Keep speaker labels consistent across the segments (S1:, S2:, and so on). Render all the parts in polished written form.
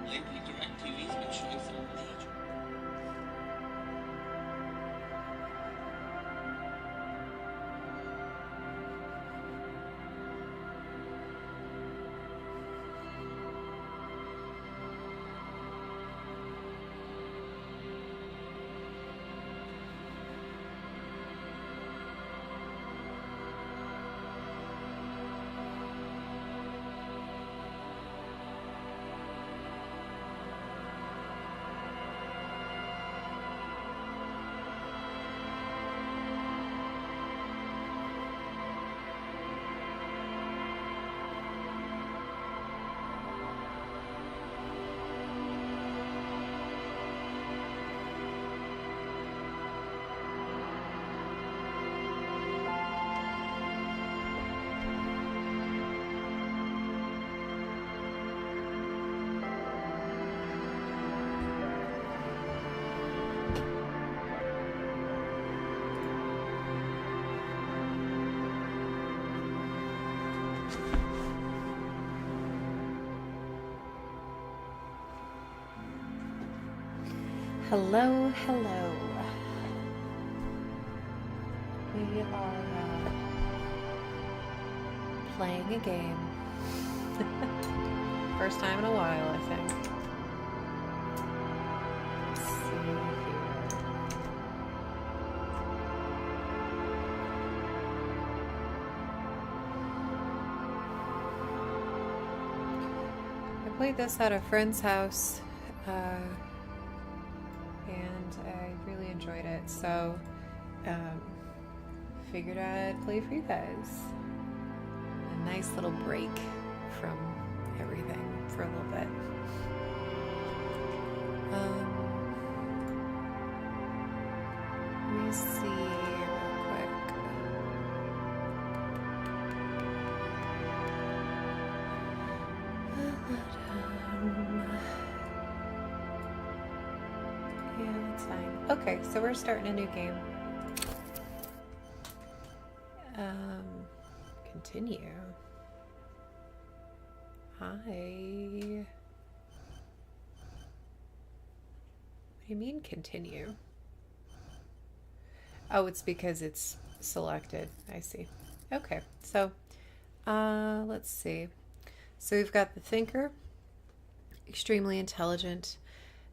S1: Lately, DirecTV's been showing some major.
S2: Hello, hello. We are playing a game. First time in a while, I think. Let's see here. I played this at a friend's house. And I really enjoyed it, so figured I'd play for you guys. A nice little break from everything for a little bit. Let me see real quick. Yeah, that's fine. Okay, so we're starting a new game. Continue. What do you mean continue? Oh, it's because it's selected. I see. Okay, so let's see. So we've got the thinker, extremely intelligent,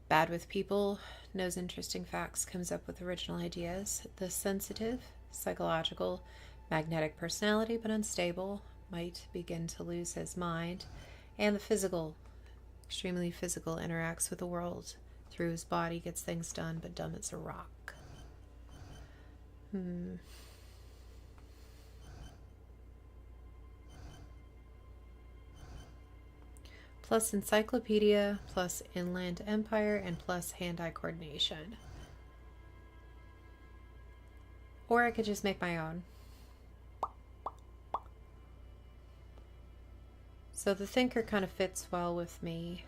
S2: bad with people, knows interesting facts, comes up with original ideas. The sensitive, psychological, magnetic personality, but unstable, might begin to lose his mind. And the physical, extremely physical, interacts with the world through his body, gets things done, but dumb as a rock. Plus encyclopedia, plus inland empire, and plus hand-eye coordination. Or I could just make my own. So the thinker kind of fits well with me.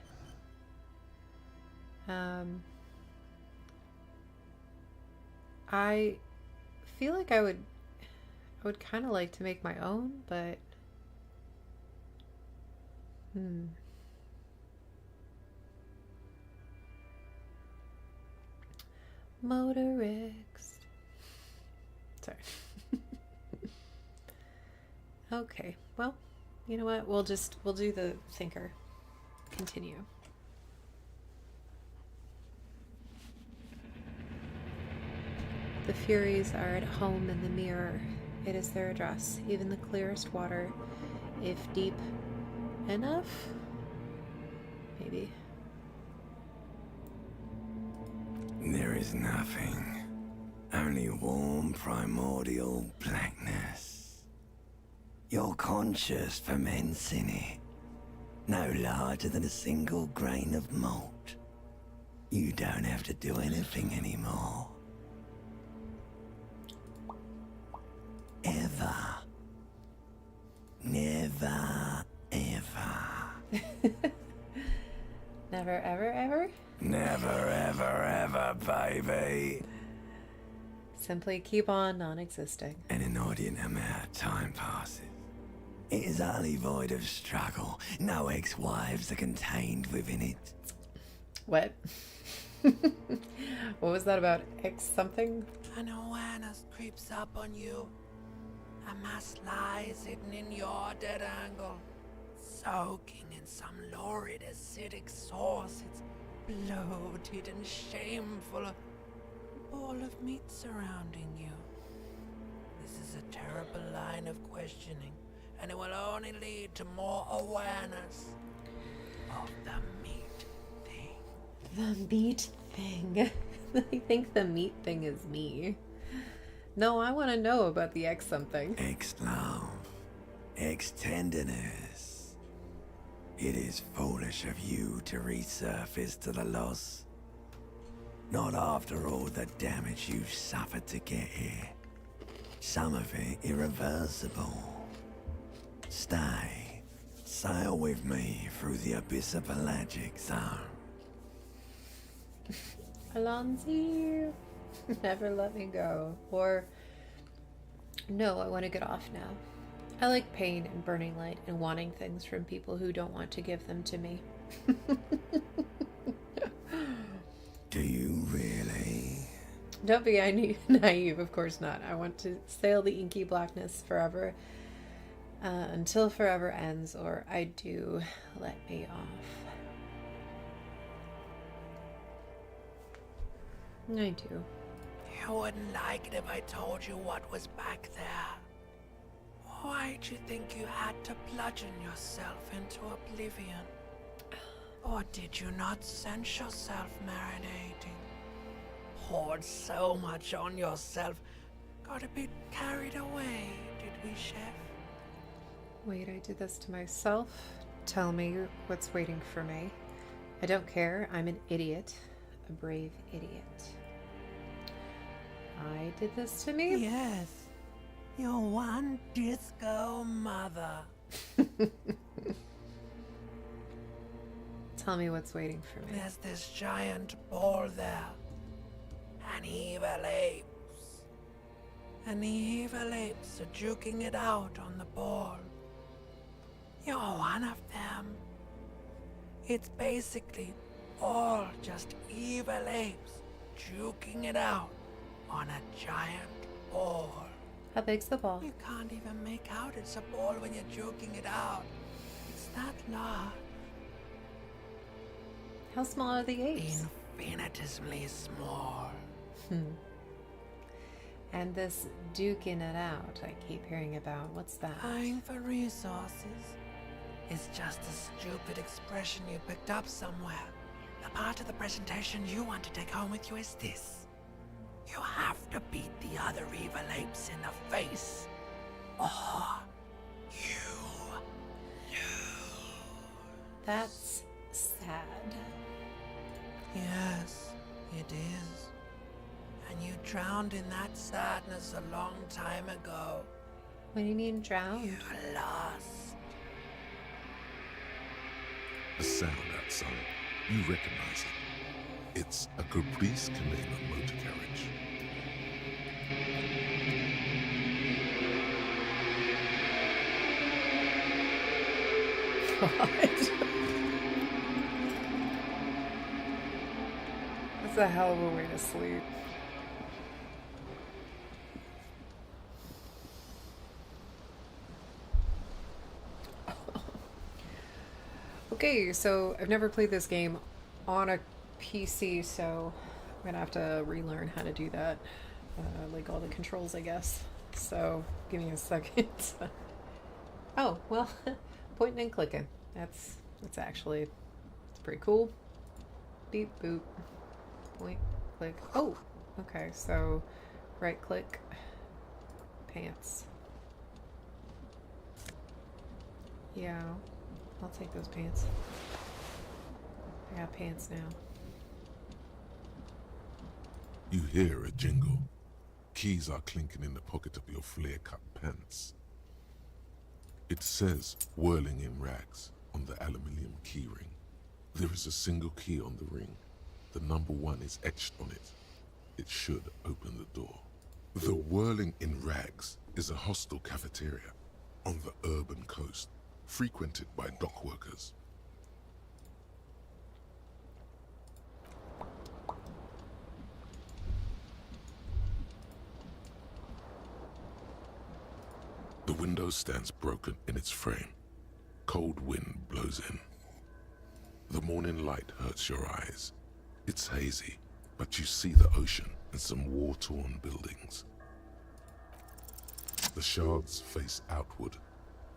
S2: I feel like I would kind of like to make my own, but Motorix. Sorry. Okay, well, you know what? We'll do the thinker. Continue. The Furies are at home in the mirror. It is their address. Even the clearest water, if deep enough, maybe.
S3: There is nothing. Only warm primordial blackness. Your conscious ferments in it. No larger than a single grain of malt. You don't have to do anything anymore. Ever. Never, ever.
S2: Never, ever, ever?
S3: Never, ever, ever, baby.
S2: Simply keep on non-existing.
S3: An inordinate amount of time passes. It is utterly void of struggle. No ex-wives are contained within it.
S2: What? What was that about X something?
S4: An awareness creeps up on you. A mass lies hidden in your dead angle, soaking in some lurid acidic sauce. It's bloated and shameful. A ball of meat surrounding you. This is a terrible line of questioning, and it will only lead to more awareness of the meat thing.
S2: The meat thing. I think the meat thing is me. No, I want to know about the X something.
S3: Ex-love, ex-tenderness. It is foolish of you to resurface to the loss. Not after all the damage you've suffered to get here. Some of it irreversible. Stay. Sail with me through the abyss of pelagic zone.
S2: Alonzi, never let me go. Or, no, I want to get off now. I like pain and burning light and wanting things from people who don't want to give them to me.
S3: Do you really?
S2: Don't be naive, of course not. I want to sail the inky blackness forever, until forever ends, or I do let me off. I do.
S4: You wouldn't like it if I told you what was back there. Why'd you think you had to bludgeon yourself into oblivion? Or did you not sense yourself marinating? Poured so much on yourself, got a bit carried away, did we, Chef?
S2: Wait, I did this to myself? Tell me what's waiting for me. I don't care. I'm an idiot. A brave idiot. I did this to me?
S4: Yes. Your one disco mother.
S2: Tell me what's waiting for me.
S4: There's this giant ball there. And evil apes. And the evil apes are juking it out on the ball. You're one of them. It's basically all just evil apes juking it out on a giant ball.
S2: How big's the ball?
S4: You can't even make out it's a ball when you're joking it out. It's that large.
S2: How small are the apes?
S4: Infinitesimally small.
S2: And this duking it out I keep hearing about, what's that?
S4: Vying for resources is just a stupid expression you picked up somewhere. The part of the presentation you want to take home with you is this. You have to beat the other evil apes in the face, or you lose.
S2: That's sad.
S4: Yes, it is. And you drowned in that sadness a long time ago.
S2: What do you mean drowned?
S4: You lost.
S5: A sound outside. You recognize it. It's a Caprice Canela motor carriage.
S2: What? That's a hell of a way to sleep. Okay, so I've never played this game on a PC, so I'm gonna have to relearn how to do that. Like all the controls, I guess. So give me a second. Oh, well, pointing and clicking. That's actually, it's pretty cool. Beep, boop, point, click. Oh, okay, so right click, pants. Yeah, I'll take those pants. I got pants now.
S5: You hear a jingle. Keys are clinking in the pocket of your flare-cut pants. It says, whirling in rags, on the aluminium keyring. There is a single key on the ring. The number 1 is etched on it. It should open the door. The Whirling in Rags is a hostel cafeteria on the urban coast, frequented by dock workers. window stands broken in its frame. Cold wind blows in. The morning light hurts your eyes. It's hazy, but you see the ocean and some war-torn buildings. The shards face outward.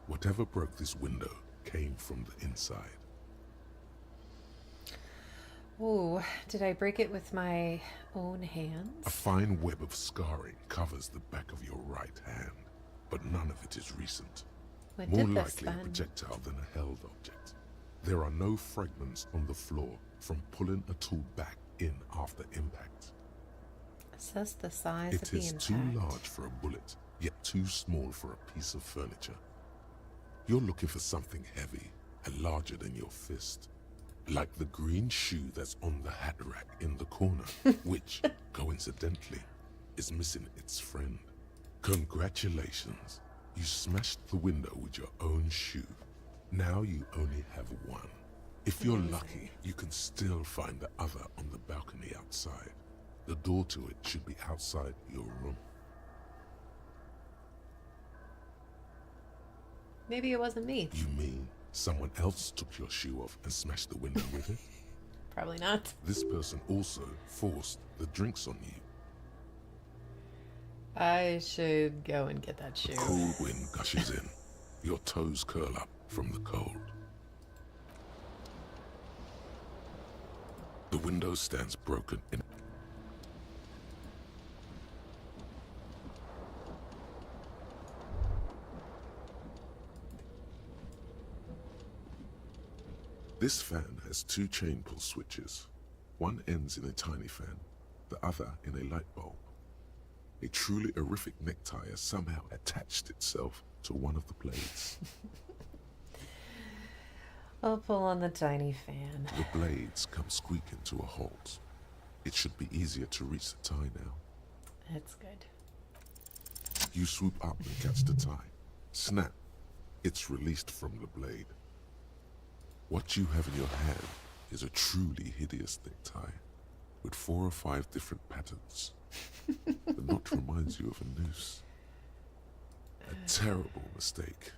S5: Whatever broke this window came from the inside.
S2: Ooh, did I break it with my own hands?
S5: A fine web of scarring covers the back of your right hand, but none of it is recent.
S2: What
S5: More
S2: did this
S5: likely a
S2: then?
S5: projectile than a held object. There are no fragments on the floor from pulling a tool back in after impact.
S2: Assess the size of
S5: It
S2: the
S5: is
S2: impact.
S5: too large for a bullet, yet too small for a piece of furniture. You're looking for something heavy and larger than your fist. Like the green shoe that's on the hat rack in the corner, which, coincidentally, is missing its friend. Congratulations, you smashed the window with your own shoe. Now you only have one. If you're lucky, you can still find the other on the balcony outside. The door to it should be outside your room.
S2: Maybe it wasn't me.
S5: You mean someone else took your shoe off and smashed the window with it?
S2: Probably not.
S5: This person also forced the drinks on you.
S2: I should go and get that shoe.
S5: Cold wind gushes in. Your toes curl up from the cold. The window stands broken in. This fan has two chain pull switches. One ends in a tiny fan, the other in a light bulb. A truly horrific necktie has somehow attached itself to one of the blades.
S2: I'll pull on the tiny fan.
S5: The blades come squeaking to a halt. It should be easier to reach the tie now.
S2: That's good.
S5: You swoop up and catch the tie. Snap. It's released from the blade. What you have in your hand is a truly hideous necktie with 4 or 5 different patterns. The knot reminds you of a noose. A terrible mistake.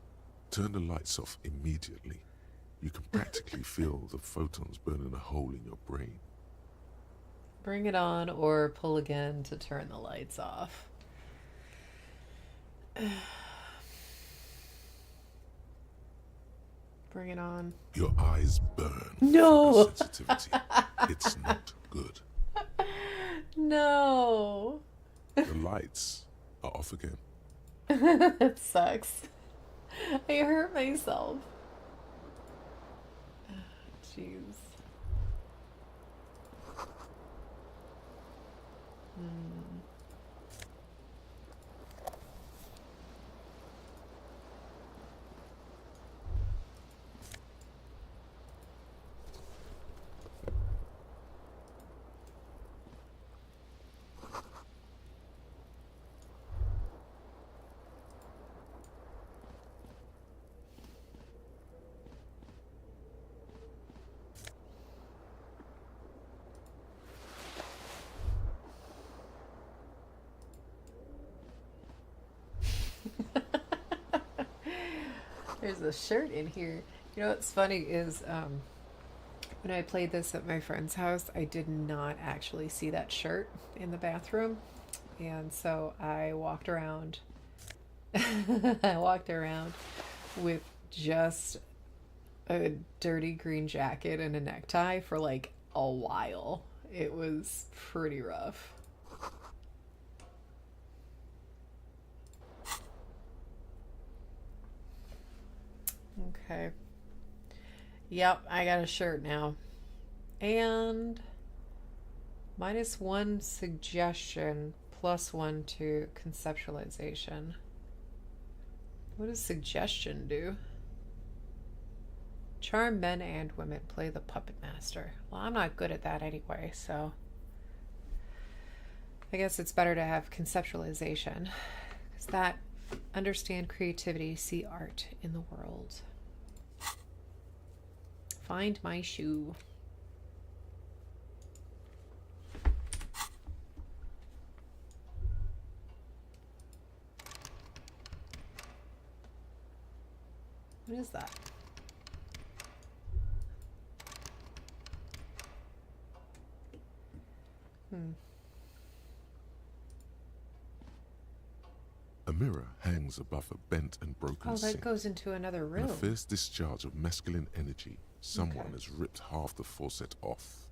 S5: Turn the lights off immediately. You can practically feel the photons burning a hole in your brain.
S2: Bring it on or pull again to turn the lights off. Bring it on.
S5: Your eyes burn.
S2: No.
S5: From sensitivity. It's not good.
S2: No.
S5: The lights are off again.
S2: That sucks. I hurt myself. Jeez. There's a shirt in here. You know what's funny is when I played this at my friend's house, I did not actually see that shirt in the bathroom. And so I walked around. I walked around with just a dirty green jacket and a necktie for like a while. It was pretty rough. Okay. Yep, I got a shirt now. And -1 suggestion, +1 to conceptualization. What does suggestion do? Charm men and women, play the puppet master. Well, I'm not good at that anyway, so I guess it's better to have conceptualization, because that understand creativity, see art in the world. Find my shoe. What is that?
S5: A mirror hangs above a bent and broken
S2: Oh, that
S5: sink.
S2: goes into another
S5: In
S2: room.
S5: a fierce discharge of masculine energy, someone
S2: Okay.
S5: has ripped half the faucet off.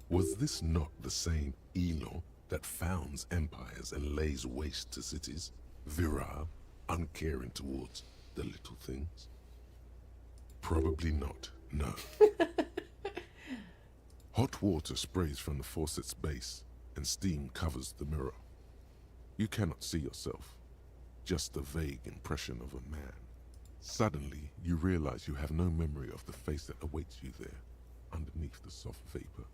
S5: Was this not the same Elo that founds empires and lays waste to cities, virile, uncaring towards the little things? Probably not, no. Hot water sprays from the faucet's base, and steam covers the mirror. You cannot see yourself, just a vague impression of a man. Suddenly, you realize you have no memory of the face that awaits you there, underneath the soft vapor.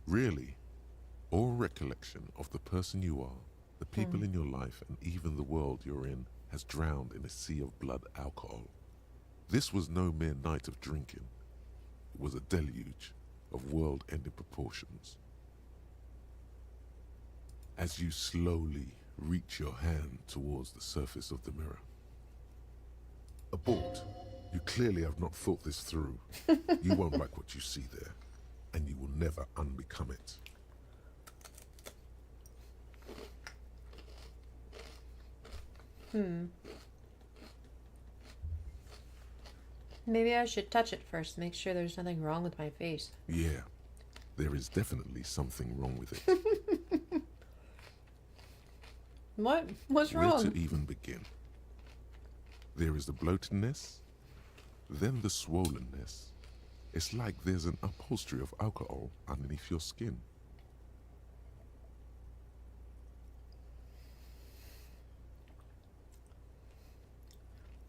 S5: Really, all recollection of the person you are, the people in your life, and even the world you're in has drowned in a sea of blood alcohol. This was no mere night of drinking. It was a deluge of world-ending proportions. As you slowly reach your hand towards the surface of the mirror. Abort. You clearly have not thought this through. You won't like what you see there, and you will never unbecome it.
S2: Maybe I should touch it first, make sure there's nothing wrong with my face.
S5: Yeah, there is definitely something wrong with it.
S2: What? What's
S5: Where
S2: wrong?
S5: to even begin? There is the bloatedness, then the swollenness. It's like there's an upholstery of alcohol underneath your skin.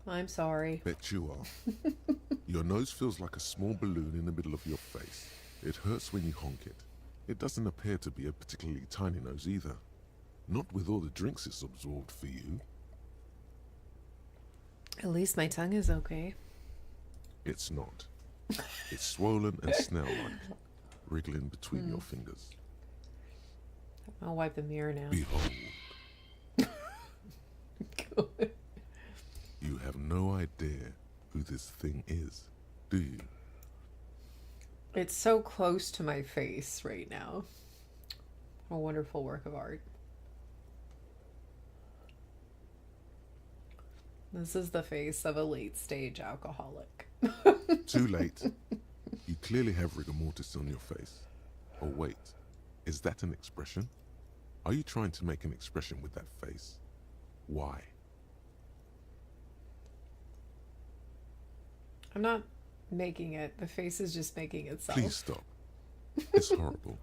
S2: I'm sorry.
S5: Bet you are. Your nose feels like a small balloon in the middle of your face. It hurts when you honk it. It doesn't appear to be a particularly tiny nose either. Not with all the drinks it's absorbed for you.
S2: At least my tongue is okay.
S5: It's not. It's swollen and snail-like, wriggling between your fingers.
S2: I'll wipe the mirror now.
S5: Behold, you have no idea who this thing is, do you?
S2: It's so close to my face right now. A wonderful work of art. This is the face of a late-stage alcoholic.
S5: Too late. You clearly have rigor mortis on your face. Oh wait, is that an expression? Are you trying to make an expression with that face? Why?
S2: I'm not making it. The face is just making itself.
S5: Please stop. It's horrible.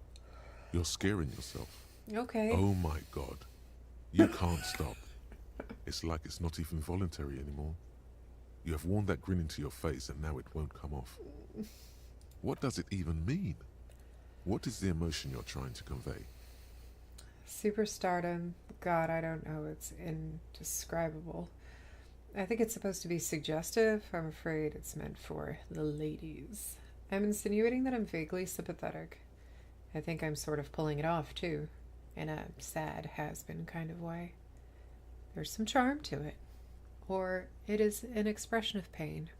S5: You're scaring yourself.
S2: Okay.
S5: Oh my god. You can't stop. It's like it's not even voluntary anymore. You have worn that grin into your face and now it won't come off. What does it even mean? What is the emotion you're trying to convey?
S2: Superstardom. God, I don't know. It's indescribable. I think it's supposed to be suggestive. I'm afraid it's meant for the ladies. I'm insinuating that I'm vaguely sympathetic. I think I'm sort of pulling it off, too. In a sad, has-been kind of way. There's some charm to it. Or it is an expression of pain.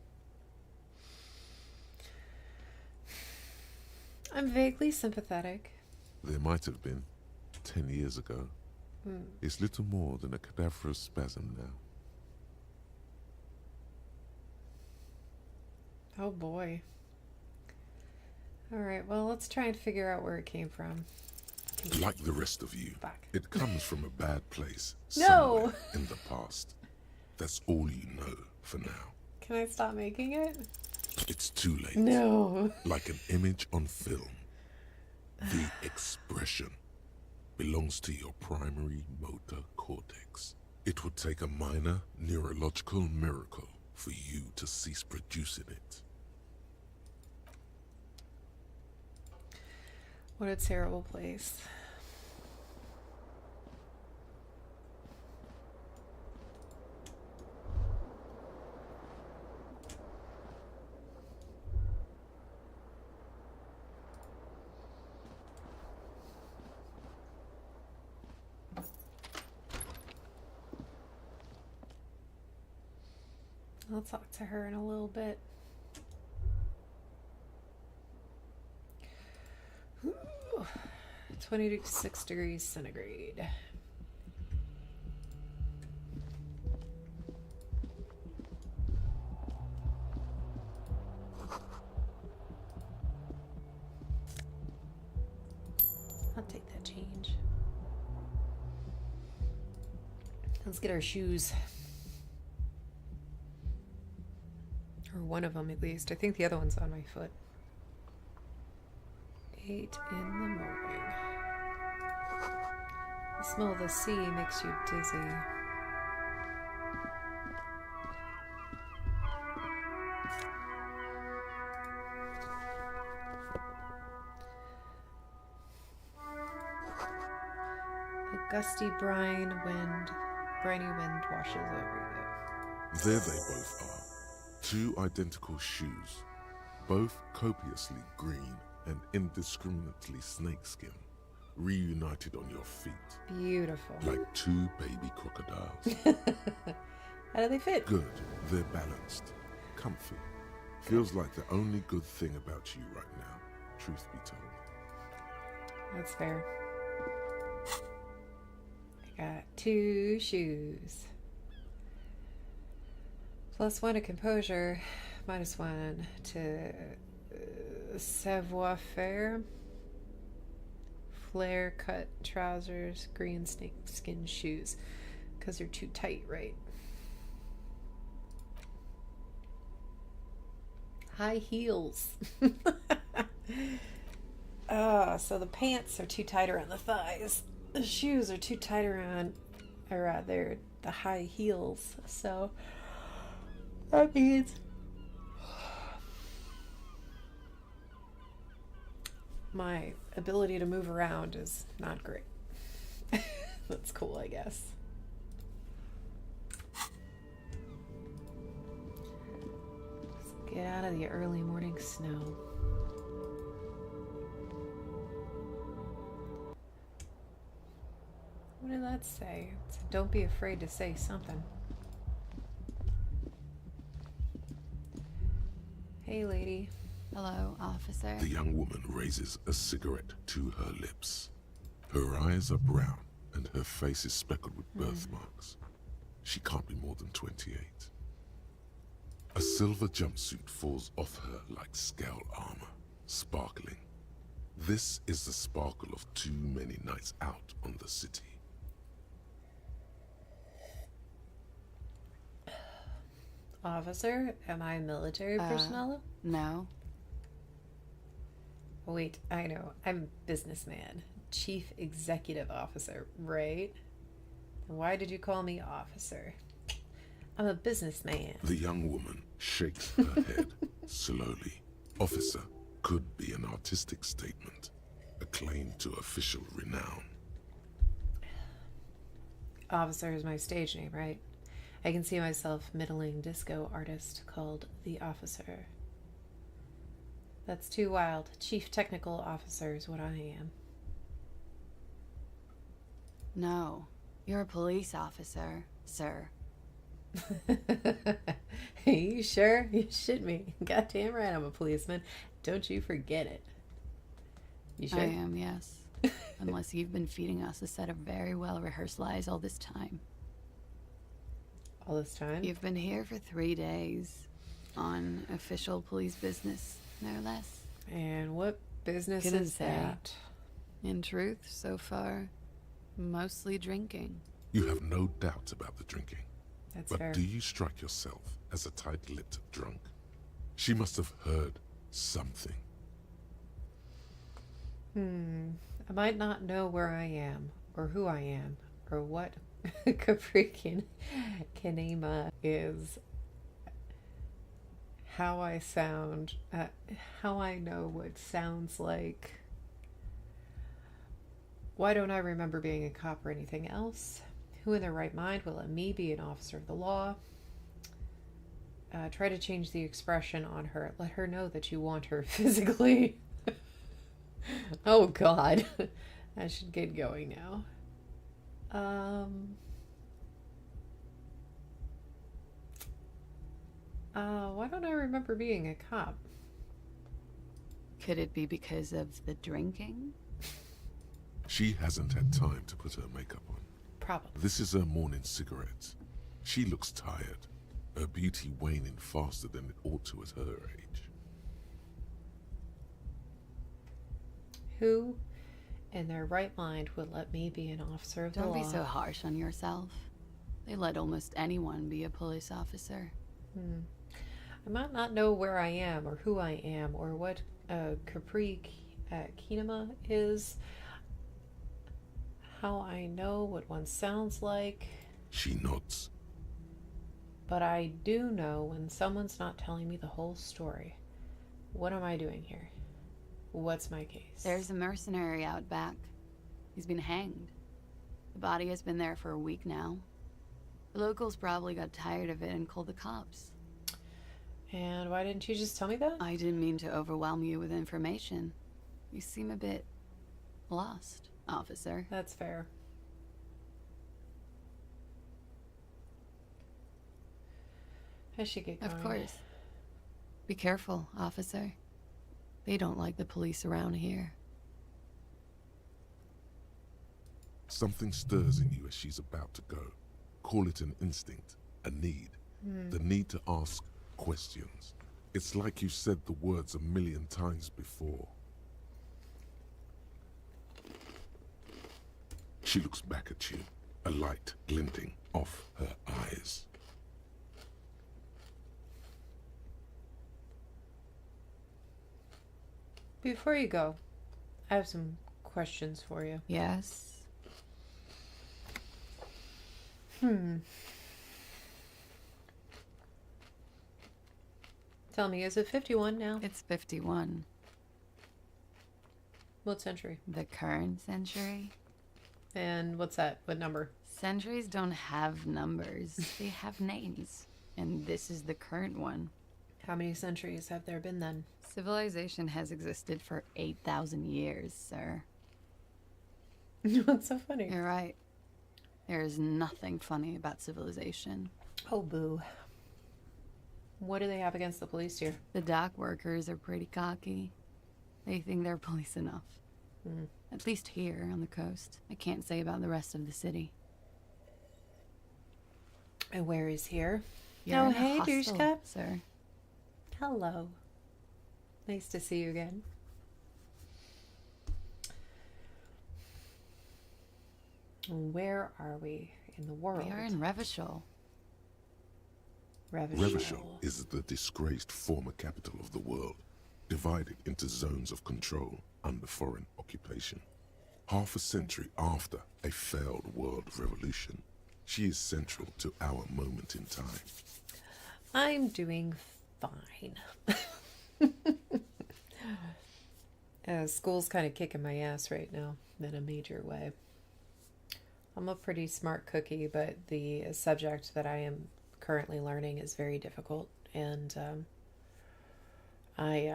S2: I'm vaguely sympathetic.
S5: There might have been 10 years ago. It's little more than a cadaverous spasm now.
S2: Oh boy. Alright, well, let's try and figure out where it came from.
S5: Like the rest of you,
S2: Fuck.
S5: it comes from a bad place
S2: No!
S5: somewhere in the past. That's all you know for now.
S2: Can I stop making it?
S5: It's too late.
S2: No.
S5: Like an image on film. The expression belongs to your primary motor cortex. It would take a minor neurological miracle for you to cease producing it.
S2: What a terrible place. I'll talk to her in a little bit. Ooh, 26 degrees centigrade. I'll take that change. Let's get our shoes. Or one of them at least. I think the other one's on my foot. 8 in the morning. The smell of the sea makes you dizzy. A gusty briny wind washes over you.
S5: There they both are. Two identical shoes, both copiously green and indiscriminately snakeskin, reunited on your feet.
S2: Beautiful.
S5: Like two baby crocodiles.
S2: How do they fit?
S5: Good. They're balanced. Comfy. Feels like the only good thing about you right now, truth be told.
S2: That's fair. I got 2 shoes. +1 to composure, -1 to savoir-faire. Flare cut trousers, green snakeskin shoes. Because they're too tight, right? High heels. So the pants are too tight around the thighs. The shoes are too tight around, or rather, the high heels. So that means my ability to move around is not great. That's cool, I guess. Let's get out of the early morning snow. What did that say? It said, don't be afraid to say something. Hey, lady.
S6: Hello, officer.
S5: The young woman raises a cigarette to her lips. Her eyes are brown and her face is speckled with birthmarks. She can't be more than 28. A silver jumpsuit falls off her like scale armor, sparkling. This is the sparkle of too many nights out on the city.
S2: Officer, am I military personnel?
S6: No.
S2: Wait, I know. I'm businessman. Chief Executive Officer, right? Why did you call me officer? I'm a businessman.
S5: The young woman shakes her head slowly. Officer could be an artistic statement, a claim to official renown.
S2: Officer is my stage name, right? I can see myself middling disco artist called The Officer. That's too wild. Chief Technical Officer is what I am.
S6: No. You're a police officer, sir.
S2: You sure? You shit me. Goddamn right I'm a policeman. Don't you forget it. You sure?
S6: I am, yes. Unless you've been feeding us a set of very well-rehearsed lies all this time.
S2: All this time?
S6: You've been here for 3 days. On official police business, no less.
S2: And what business
S6: Couldn't
S2: is
S6: say.
S2: that?
S6: In truth, so far, mostly drinking.
S5: You have no doubt about the drinking.
S2: That's
S5: But
S2: fair.
S5: do you strike yourself as a tight-lipped drunk? She must have heard something.
S2: I might not know where I am, or who I am, or what Caprican Kanema is. How I sound, how I know what sounds like. Why don't I remember being a cop or anything else? Who in their right mind will let me be an officer of the law? Try to change the expression on her. Let her know that you want her physically. Oh God, I should get going now. Why don't I remember being a cop?
S6: Could it be because of the drinking?
S5: She hasn't had time to put her makeup on.
S2: Probably.
S5: This is her morning cigarette. She looks tired, her beauty waning faster than it ought to at her age.
S2: Who in their right mind would let me be an officer of the
S6: Don't
S2: law?
S6: be so harsh on yourself. They let almost anyone be a police officer.
S2: I might not know where I am or who I am or what Capri Kinema is, how I know what one sounds like,
S5: She nods.
S2: but I do know when someone's not telling me the whole story. What am I doing here? What's my case?
S6: There's a mercenary out back. He's been hanged. The body has been there for a week now. The locals probably got tired of it and called the cops.
S2: And why didn't you just tell me that?
S6: I didn't mean to overwhelm you with information. You seem a bit lost, officer.
S2: That's fair. I should get going.
S6: Of course. Be careful, officer. They don't like the police around here.
S5: Something stirs in you as she's about to go. Call it an instinct, a need. The need to ask questions. It's like you said the words a million times before. She looks back at you, a light glinting off her eyes.
S2: Before you go, I have some questions for you.
S6: Yes?
S2: Tell me, is it 51 now?
S6: It's 51.
S2: What century?
S6: The current century?
S2: And what's that? What number?
S6: Centuries don't have numbers. They have names. And this is the current one.
S2: How many centuries have there been then?
S6: Civilization has existed for 8,000 years, sir.
S2: What's so funny?
S6: You're right. There is nothing funny about civilization.
S2: Oh, boo. What do they have against the police here?
S6: The dock workers are pretty cocky. They think they're police enough. At least here on the coast. I can't say about the rest of the city.
S2: And where is here?
S6: You're
S2: Oh,
S6: in a
S2: hey,
S6: hostel,
S2: doucheka.
S6: sir.
S2: Hello. Nice to see you again. Where are we in the world?
S6: We are in Revachol.
S5: Revachol is the disgraced former capital of the world, divided into zones of control under foreign occupation. Half a century after a failed world revolution, she is central to our moment in time.
S2: I'm doing fine. School's kind of kicking my ass right now in a major way. I'm a pretty smart cookie, but the subject that I am currently learning is very difficult, and I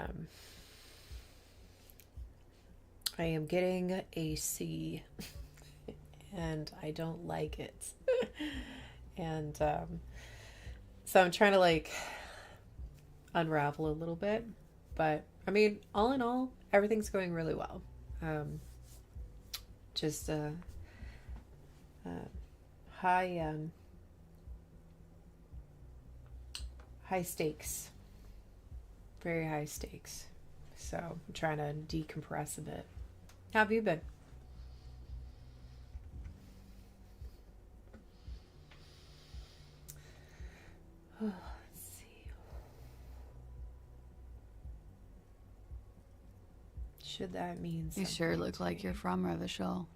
S2: am getting a C, and I don't like it. And so I'm trying to like unravel a little bit, but I mean, all in all, everything's going really well. Just high stakes, very high stakes. So I'm trying to decompress a bit. How have you been? Oh, let's see. Should that mean something?
S6: You sure look
S2: to
S6: like
S2: me?
S6: you're from Revachol.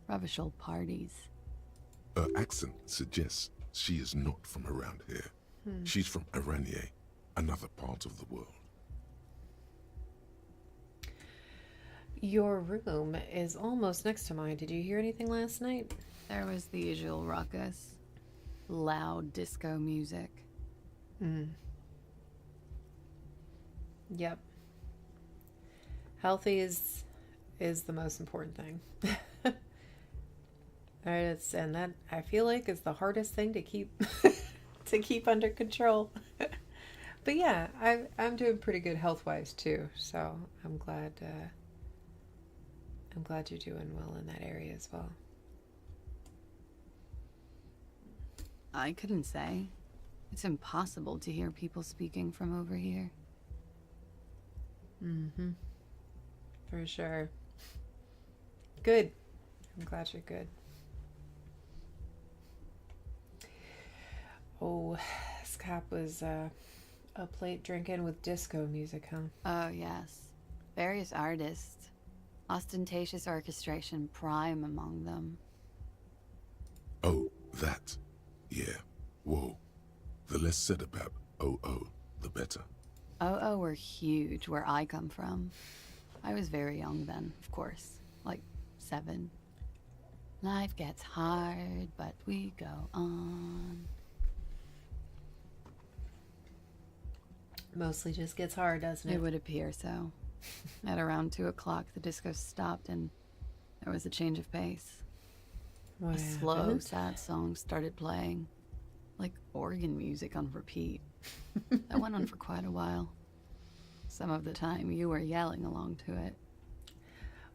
S6: Revachol parties.
S5: Her accent suggests she is not from around here. She's from Aranye, another part of the world.
S2: Your room is almost next to mine. Did you hear anything last night?
S6: There was the usual ruckus. Loud disco music.
S2: Yep. Healthy is the most important thing. And that I feel like is the hardest thing to keep to keep under control. But yeah, I'm doing pretty good health wise too. So I'm glad you're doing well in that area as well.
S6: I couldn't say. It's impossible to hear people speaking from over here.
S2: Mm-hmm. For sure. Good. I'm glad you're good. Oh, Scott was up late drinking with disco music, huh?
S6: Oh, yes. Various artists. Ostentatious orchestration prime among them.
S5: Oh, that. Yeah. Whoa. The less said about OO, the better.
S6: OO were huge where I come from. I was very young then, of course. Like 7. Life gets hard, but we go on.
S2: Mostly just gets hard, doesn't it?
S6: It would appear so. At around 2 o'clock, the disco stopped and there was a change of pace.
S2: What
S6: A slow,
S2: happened?
S6: sad song started playing, like organ music on repeat. That went on for quite a while. Some of the time, you were yelling along to it.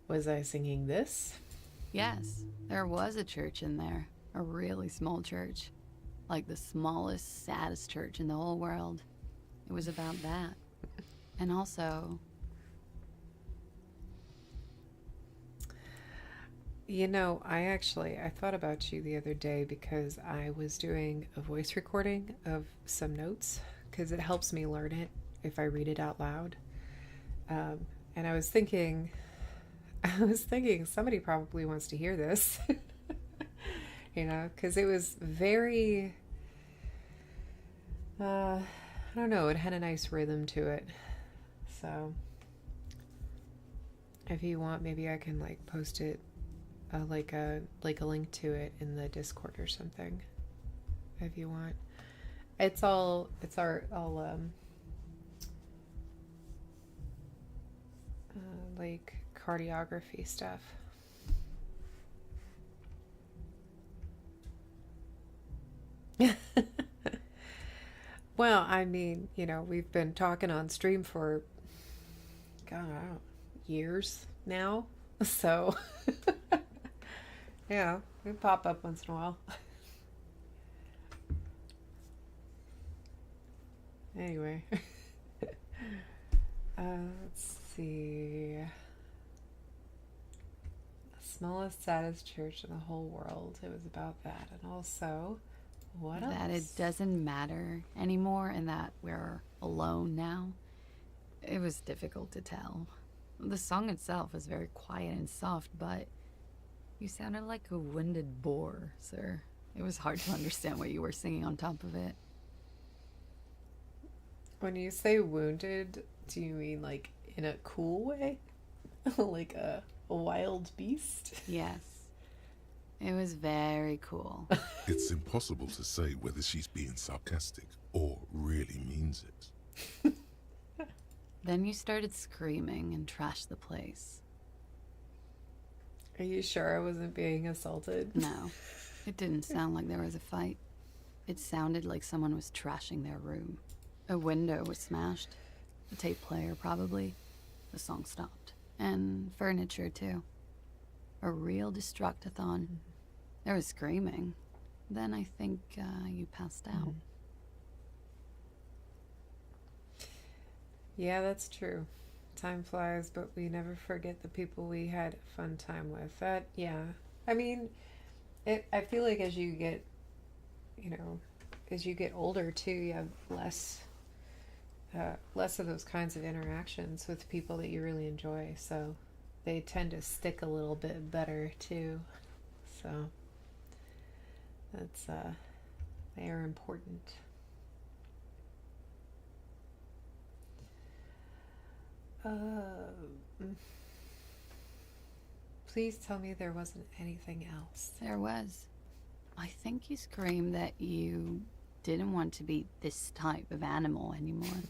S2: Was I singing this?
S6: Yes, there was a church in there. A really small church. Like the smallest, saddest church in the whole world. It was about that. And also...
S2: You know, I thought about you the other day because I was doing a voice recording of some notes because it helps me learn it if I read it out loud. And I was thinking somebody probably wants to hear this, you know, because it was very, I don't know, it had a nice rhythm to it. So if you want, maybe I can like post it. Like a link to it in the Discord or something, if you want. It's all like cardiography stuff. Well, I mean, you know, we've been talking on stream for God, I don't know, years now, so. Yeah, we pop up once in a while. Anyway. Let's see. The smallest, saddest church in the whole world. It was about that. And also, what else?
S6: That it doesn't matter anymore and that we're alone now. It was difficult to tell. The song itself was very quiet and soft, but you sounded like a winded boar, sir. It was hard to understand what you were singing on top of it.
S2: When you say wounded, do you mean like in a cool way? Like a wild beast?
S6: Yes. It was very cool.
S5: It's impossible to say whether she's being sarcastic or really means it.
S6: Then you started screaming and trashed the place.
S2: Are you sure I wasn't being assaulted?
S6: No, it didn't sound like there was a fight. It sounded like someone was trashing their room. A window was smashed. A tape player, probably. The song stopped. And furniture, too. A real destructathon. There was screaming. Then I think you passed out.
S2: Yeah, that's true. Time flies, but we never forget the people we had a fun time with. That, yeah. I mean, I feel like as you get, you know, as you get older too, you have less of those kinds of interactions with people that you really enjoy. So they tend to stick a little bit better too. So that's, they are important. Please tell me there wasn't anything else.
S6: There was. I think you screamed that you didn't want to be this type of animal anymore.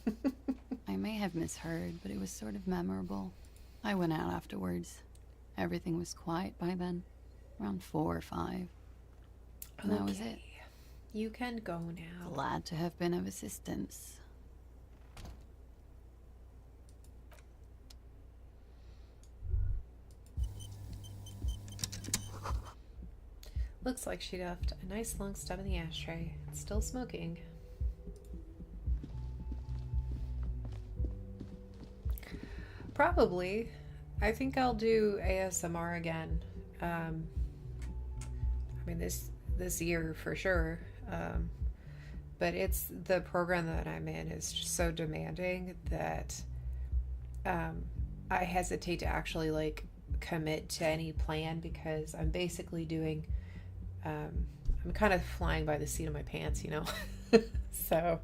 S6: I may have misheard, but it was sort of memorable. I went out afterwards. Everything was quiet by then, around 4 or 5. And that was it.
S2: You can go now.
S6: Glad to have been of assistance.
S2: Looks like she left a nice long stub in the ashtray. It's still smoking. Probably. I think I'll do ASMR again. I mean, this year for sure. But it's the program that I'm in is just so demanding that I hesitate to actually like commit to any plan because I'm basically doing. I'm kind of flying by the seat of my pants, you know. So.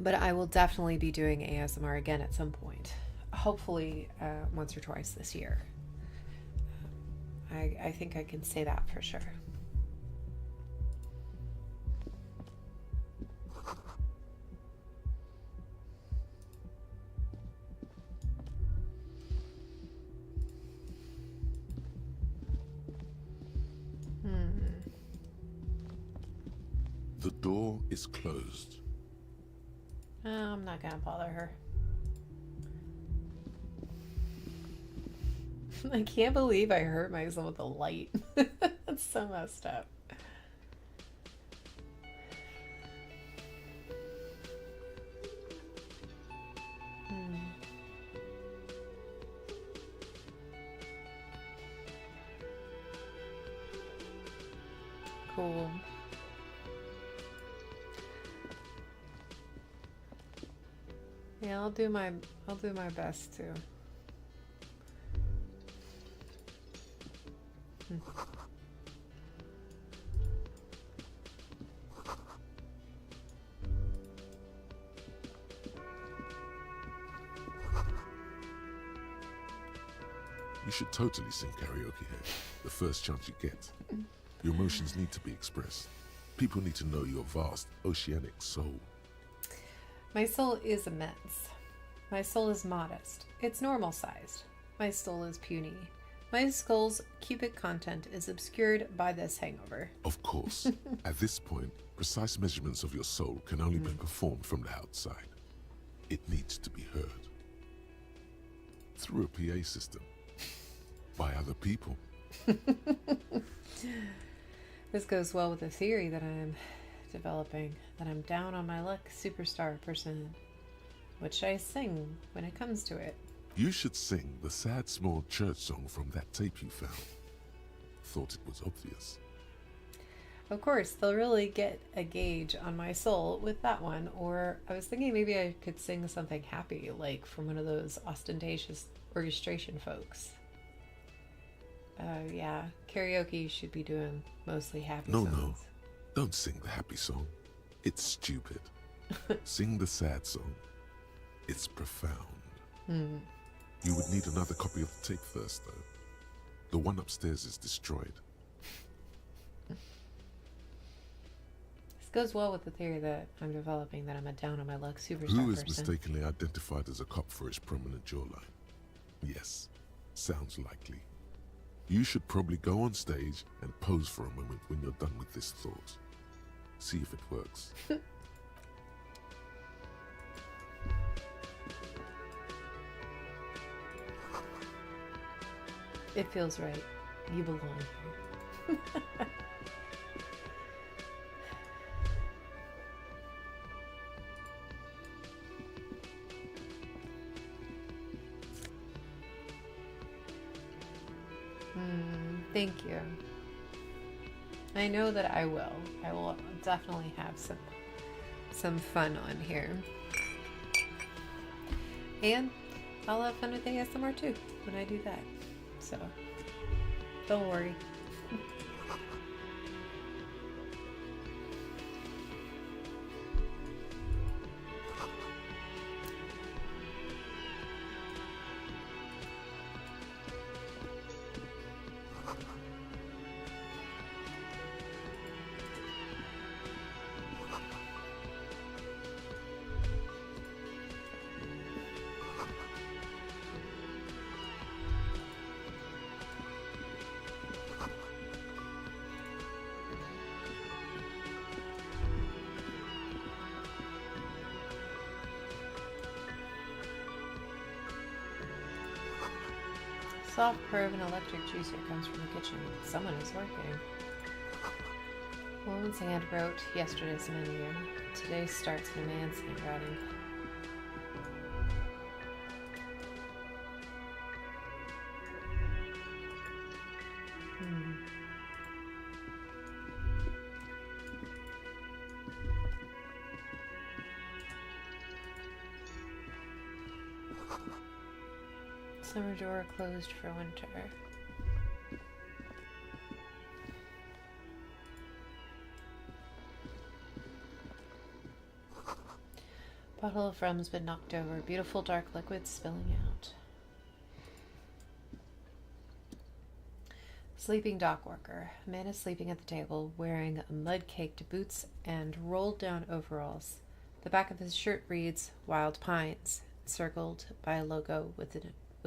S2: But I will definitely be doing ASMR again at some point. Hopefully once or twice this year. I think I can say that for sure.
S5: The door is closed.
S2: I'm not gonna bother her. I can't believe I hurt myself with a light. That's so messed up. Cool. Yeah, I'll do my best to.
S5: You should totally sing karaoke here, the first chance you get. Your emotions need to be expressed. People need to know your vast, oceanic soul.
S2: My soul is immense. My soul is modest. It's normal sized. My soul is puny. My skull's cubic content is obscured by this hangover.
S5: Of course, at this point, precise measurements of your soul can only be performed from the outside. It needs to be heard. Through a PA system. By other people.
S2: This goes well with the theory that I'm developing, that I'm down on my luck superstar person. What should I sing when it comes to it?
S5: You should sing the sad small church song from that tape you found. Thought it was obvious.
S2: Of course, they'll really get a gauge on my soul with that one. Or I was thinking maybe I could sing something happy, like from one of those ostentatious orchestration folks. Yeah, karaoke you should be doing mostly happy songs.
S5: No, don't sing the happy song. It's stupid. Sing the sad song. It's profound. You would need another copy of the tape first, though. The one upstairs is destroyed.
S2: This goes well with the theory that I'm developing, that I'm a down on my luck superstar
S5: Who is
S2: person.
S5: mistakenly identified as a cop for his prominent jawline? Yes, sounds likely. You should probably go on stage and pose for a moment when you're done with this thought. See if it works.
S2: It feels right. You belong here. Thank you. I know that I will. I will definitely have some fun on here. And I'll have fun with ASMR too when I do that. So don't worry. Soft purr of an electric juicer comes from the kitchen. Someone is working. A woman's hand wrote yesterday's menu. Today starts in a man's handwriting. Summer door closed for winter. Bottle of rum's been knocked over. Beautiful dark liquid spilling out. Sleeping dock worker. A man is sleeping at the table, wearing mud-caked boots and rolled-down overalls. The back of his shirt reads "Wild Pines," circled by a logo with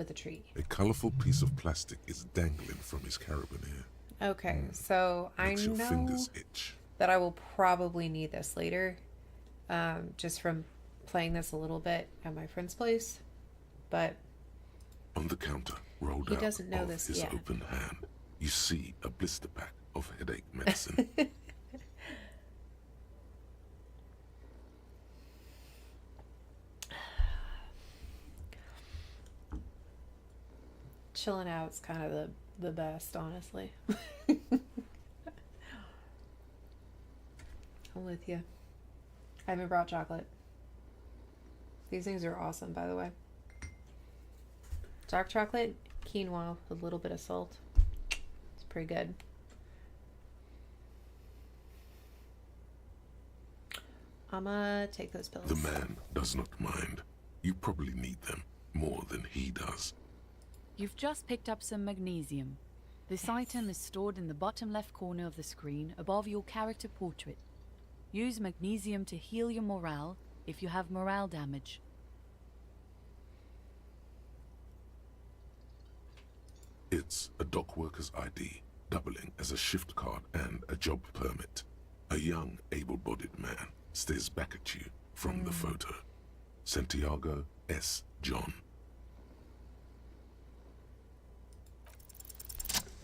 S2: a tree.
S5: A colourful piece of plastic is dangling from his carabiner.
S2: Okay, so I
S5: Makes your
S2: know
S5: fingers itch.
S2: that I will probably need this later, just from playing this a little bit at my friend's place, but
S5: On the counter, rolled
S2: He
S5: out
S2: doesn't know
S5: of
S2: this
S5: his
S2: yet.
S5: open hand, you see a blister pack of headache medicine.
S2: chilling out's kind of the best, honestly. I'm with you. I haven't brought chocolate. These things are awesome, by the way. Dark chocolate, quinoa with a little bit of salt. It's pretty good. I'm gonna take those pills.
S5: The man does not mind. You probably need them more than he does.
S7: You've just picked up some magnesium. This item is stored in the bottom left corner of the screen above your character portrait. Use magnesium to heal your morale if you have morale damage.
S5: It's a dock worker's ID, doubling as a shift card and a job permit. A young, able-bodied man stares back at you from the photo. Santiago S. John.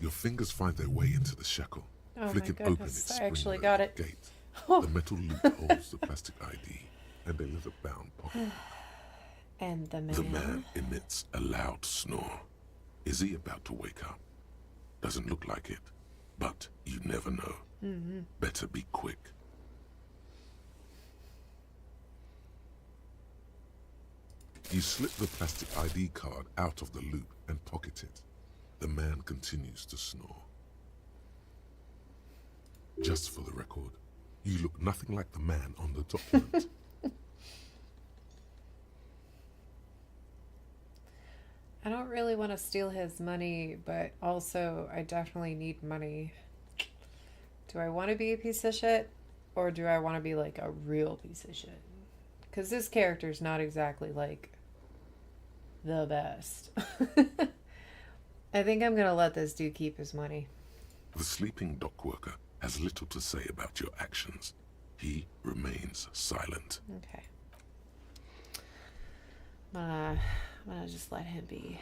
S5: Your fingers find their way into the shackle,
S2: Oh my
S5: flicking open
S2: goodness,
S5: its
S2: I actually
S5: spring-loaded
S2: got it.
S5: gate. The metal loop holds the plastic ID and a leather-bound pocket.
S2: And the man.
S5: The man emits a loud snore. Is he about to wake up? Doesn't look like it, but you never know. Better be quick. You slip the plastic ID card out of the loop and pocket it. The man continues to snore. Just for the record, you look nothing like the man on the document.
S2: I don't really want to steal his money, but also I definitely need money. Do I want to be a piece of shit? Or do I want to be like a real piece of shit? Because this character's not exactly like the best. I think I'm going to let this dude keep his money.
S5: The sleeping dock worker has little to say about your actions. He remains silent.
S2: Okay. I'm gonna just let him be.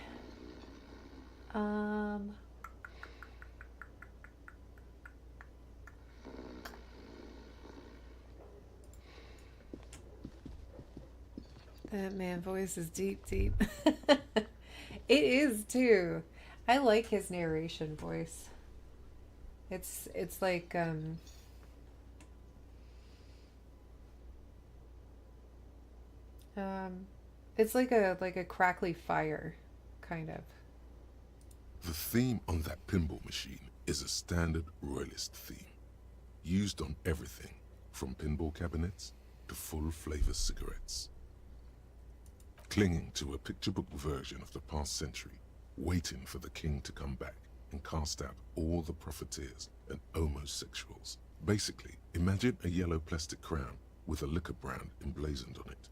S2: That man voice is deep, deep. It is too. I like his narration voice. It's like it's like a crackly fire, kind of.
S5: The theme on that pinball machine is a standard royalist theme, used on everything from pinball cabinets to full flavor cigarettes. Clinging to a picture book version of the past century, waiting for the king to come back and cast out all the profiteers and homosexuals. Basically, imagine a yellow plastic crown with a liquor brand emblazoned on it.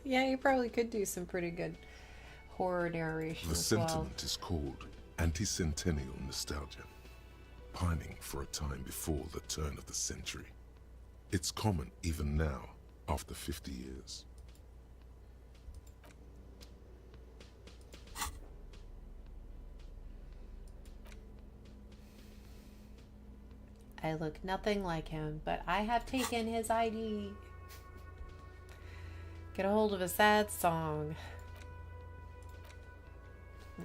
S2: Yeah, you probably could do some pretty good horror narration
S5: The
S2: as well.
S5: sentiment is called anti-centennial nostalgia. pining for a time before the turn of the century. It's common even now, after 50 years.
S2: I look nothing like him, but I have taken his ID. Get a hold of a sad song.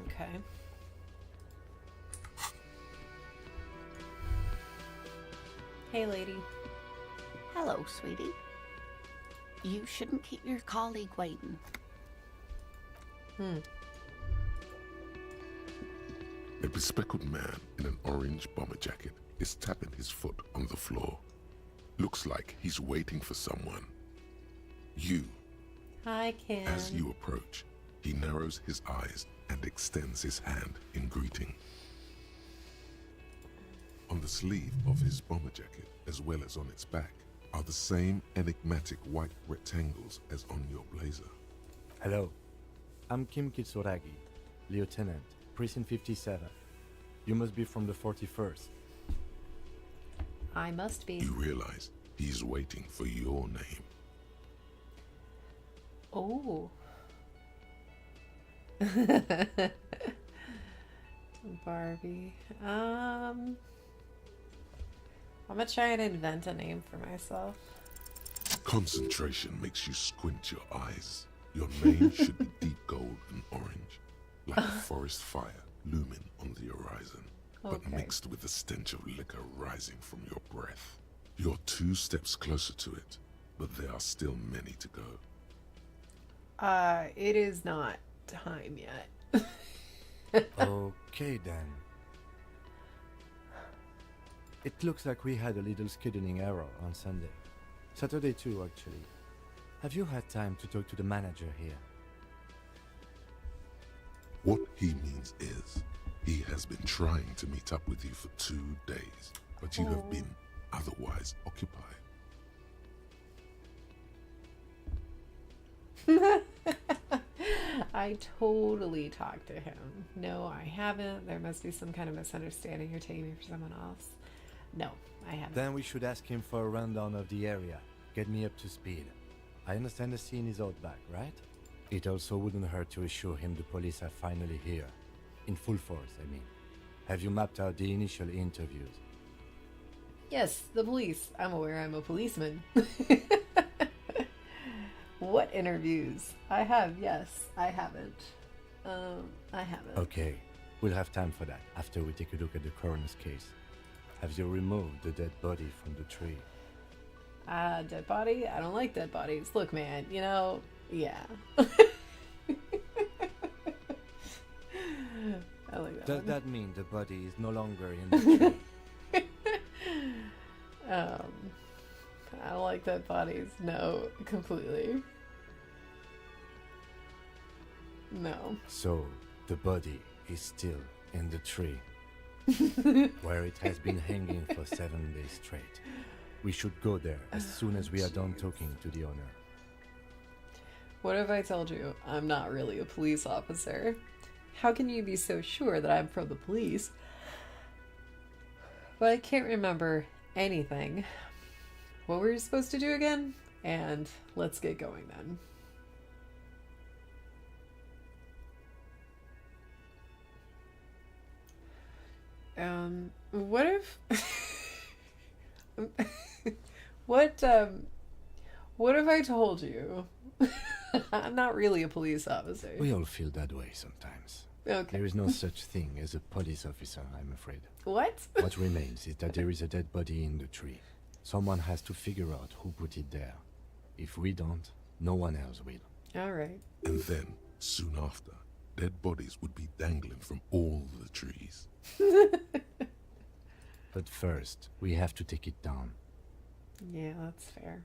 S2: Okay. Hey, lady.
S8: Hello, sweetie. You shouldn't keep your colleague waiting.
S5: A bespectacled man in an orange bomber jacket is tapping his foot on the floor. Looks like he's waiting for someone. You.
S2: Hi, Kim.
S5: As you approach, he narrows his eyes and extends his hand in greeting. On the sleeve of his bomber jacket, as well as on its back, are the same enigmatic white rectangles as on your blazer.
S9: Hello, I'm Kim Kitsuragi, Lieutenant, Precinct 57. You must be from the 41st.
S2: I must be.
S5: You realize he's waiting for your name.
S2: Oh. Barbie. I'm gonna try and invent a name for myself.
S5: Concentration makes you squint your eyes. Your name should be deep gold and orange, like a forest fire looming on the horizon, but
S2: Okay.
S5: mixed with the stench of liquor rising from your breath. You're 2 steps closer to it, but there are still many to go.
S2: It is not time yet.
S9: Okay then. It looks like we had a little scheduling error on Sunday. Saturday too, actually. Have you had time to talk to the manager here?
S5: What he means is, he has been trying to meet up with you for 2 days, but you have been otherwise occupied.
S2: I totally talked to him. No, I haven't. There must be some kind of misunderstanding. You're taking me for someone else. No, I haven't.
S9: Then we should ask him for a rundown of the area. Get me up to speed. I understand the scene is out back, right? It also wouldn't hurt to assure him the police are finally here. In full force, I mean. Have you mapped out the initial interviews?
S2: Yes, the police. I'm aware I'm a policeman. What interviews? I have, yes. I haven't. I haven't.
S9: Okay, we'll have time for that after we take a look at the coroner's case. Have you removed the dead body from the tree?
S2: Dead body? I don't like dead bodies. Look, man, you know, yeah. I like that
S9: Does
S2: one.
S9: that mean the body is no longer in the tree?
S2: I don't like dead bodies. No, completely. No.
S9: So, the body is still in the tree, where it has been hanging for 7 days straight. We should go there as soon as we are done talking to the owner.
S2: What if I told you I'm not really a police officer? How can you be so sure that I'm from the police? But I can't remember anything. What were you supposed to do again? And let's get going then. What if what if I told you I'm not really a police officer?
S9: We all feel that way sometimes.
S2: Okay.
S9: There is no such thing as a police officer, I'm afraid.
S2: What?
S9: What remains is that there is a dead body in the tree. Someone has to figure out who put it there. If we don't, no one else will.
S2: All right.
S5: And then, soon after, dead bodies would be dangling from all the trees.
S9: But first, we have to take it down.
S2: Yeah, that's fair.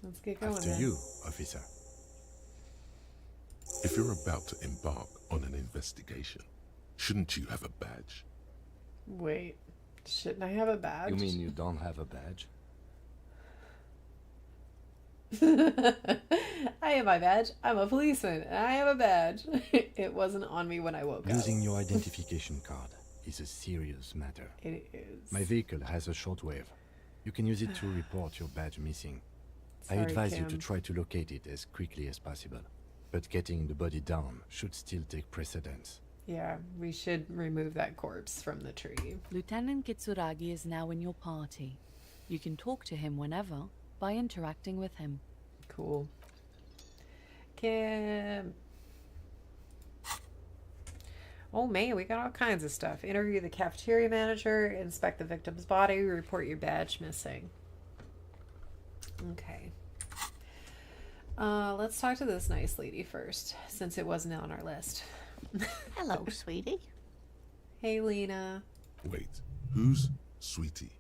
S2: Let's get going.
S9: After
S2: then.
S9: you, officer.
S5: If you're about to embark on an investigation, shouldn't you have a badge?
S2: Wait, shouldn't I have a badge?
S9: You mean you don't have a badge?
S2: I have my badge. I'm a policeman, and I have a badge. It wasn't on me when I woke up.
S9: Losing your identification card is a serious matter.
S2: It is.
S9: My vehicle has a shortwave. You can use it to report your badge missing.
S2: Sorry,
S9: I advise you
S2: Kim.
S9: to try to locate it as quickly as possible. But getting the body down should still take precedence.
S2: Yeah, we should remove that corpse from the tree.
S7: Lieutenant Kitsuragi is now in your party. You can talk to him whenever by interacting with him.
S2: Cool. Kim. Oh man, we got all kinds of stuff. Interview the cafeteria manager, inspect the victim's body, report your badge missing. Okay. Let's talk to this nice lady first, since it wasn't on our list.
S8: Hello, sweetie.
S2: Hey, Lena.
S5: Wait, who's Sweetie?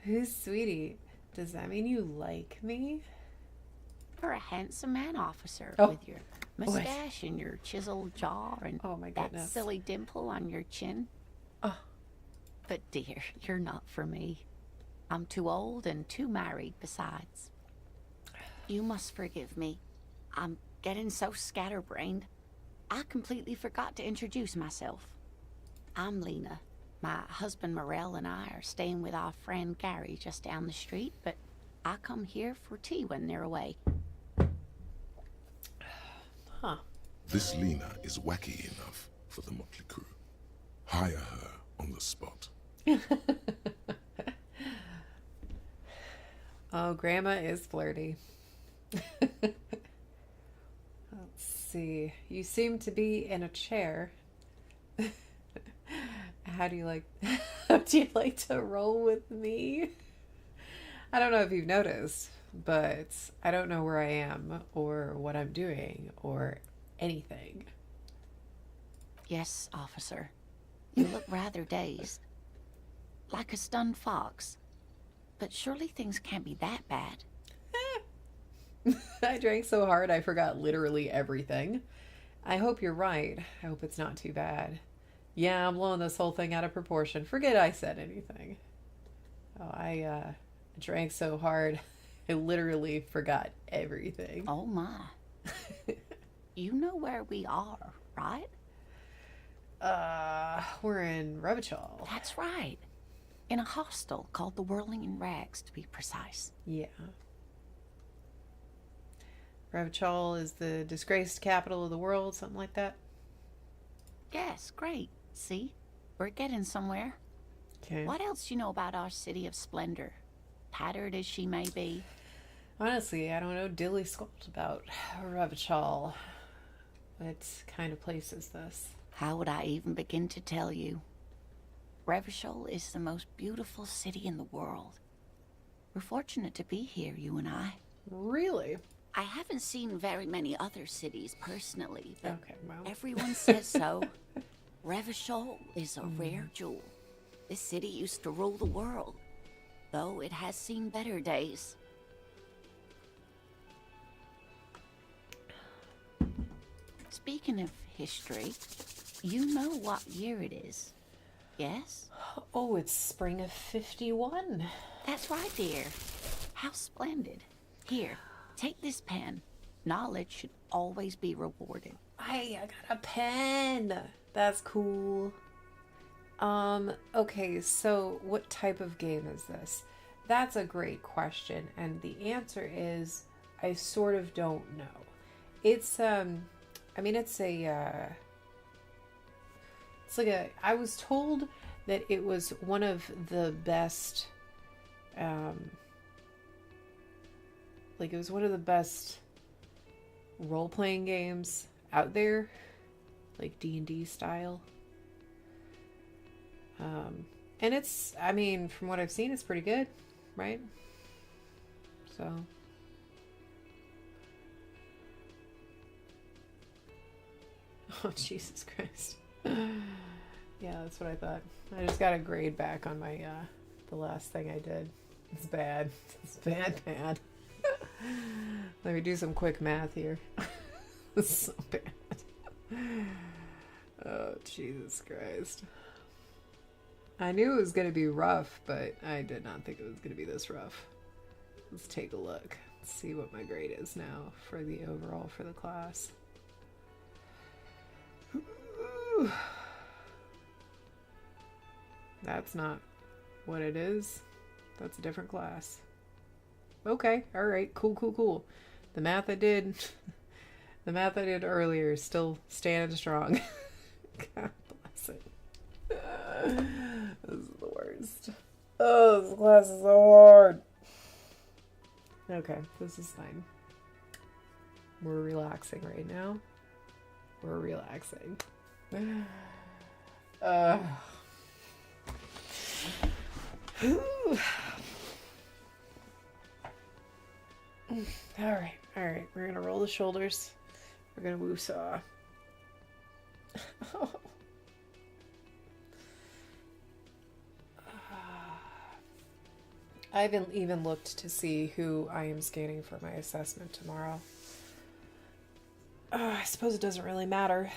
S2: Who's Sweetie? Does that mean you like me?
S8: You're a handsome man, officer,
S2: Oh.
S8: with your mustache and your chiseled jaw and
S2: Oh my
S8: that
S2: goodness.
S8: silly dimple on your chin.
S2: Oh.
S8: But dear, you're not for me. I'm too old and too married besides. You must forgive me. I'm getting so scatterbrained. I completely forgot to introduce myself. I'm Lena. My husband Morel and I are staying with our friend Gary just down the street, but I come here for tea when they're away.
S2: Huh.
S5: This Lena is wacky enough for the Motley Crew. Hire her on the spot.
S2: Oh, Grandma is flirty. Let's see. You seem to be in a chair. How do you like to roll with me? I don't know if you've noticed, but I don't know where I am or what I'm doing or anything.
S8: Yes, officer. You look rather dazed. Like a stunned fox. But surely things can't be that bad.
S2: I drank so hard I forgot literally everything. I hope you're right. I hope it's not too bad. Yeah, I'm blowing this whole thing out of proportion. Forget I said anything. Oh, I drank so hard I literally forgot everything.
S8: Oh my. You know where we are, right?
S2: We're in Revachol.
S8: That's right. In a hostel called the Whirling in Rags, to be precise.
S2: Yeah. Revachol is the disgraced capital of the world, something like that.
S8: Yes, great. See? We're getting somewhere.
S2: Okay.
S8: What else do you know about our city of splendor? Tattered as she may be.
S2: Honestly, I don't know dilly squat about Revachol. What kind of place is this?
S8: How would I even begin to tell you? Revachol is the most beautiful city in the world. We're fortunate to be here, you and I.
S2: Really?
S8: I haven't seen very many other cities personally, but
S2: Okay, well.
S8: everyone says so. Revachol is a rare jewel. This city used to rule the world, though it has seen better days. Speaking of history, you know what year it is, yes?
S2: Oh, it's spring of 51.
S8: That's right, dear. How splendid. Here, take this pen. Knowledge should always be rewarded.
S2: I got a pen. That's cool. Okay, so what type of game is this? That's a great question, and the answer is I sort of don't know. It's I was told that it was one of the best it was one of the best role-playing games out there, like D&D style. And it's, I mean, from what I've seen, it's pretty good, right? So. Oh, Jesus Christ. Yeah, that's what I thought. I just got a grade back on my, the last thing I did. It's bad. It's bad. Let me do some quick math here. It's so bad. Oh, Jesus Christ. I knew it was going to be rough, but I did not think it was going to be this rough. Let's take a look. Let's see what my grade is now for the overall for the class. That's not what it is. That's a different class. Okay, alright, cool. The math I did earlier is still standing strong. God bless it. This is the worst. Oh, this class is so hard. Okay, this is fine. We're relaxing right now. We're relaxing. Alright. We're gonna roll the shoulders. We're gonna woo-saw. I haven't even looked to see who I am scanning for my assessment tomorrow. I suppose it doesn't really matter.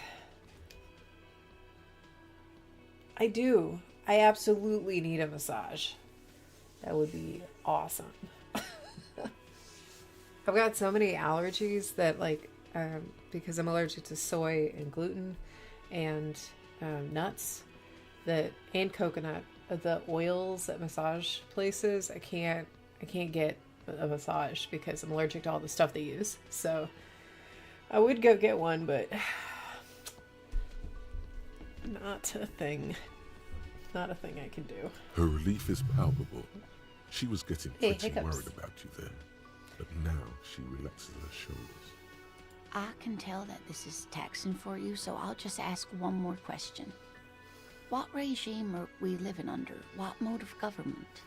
S2: I do. I absolutely need a massage. That would be awesome. I've got so many allergies that, like, because I'm allergic to soy and gluten and nuts, and coconut, the oils at massage places, I can't get a massage because I'm allergic to all the stuff they use. So I would go get one, but not a thing. Not a thing I can do.
S5: Her relief is palpable. She was getting pretty
S2: hiccups.
S5: worried about you then, but now she relaxes her shoulders.
S8: I can tell that this is taxing for you, so I'll just ask one more question. What regime are we living under? What mode of government?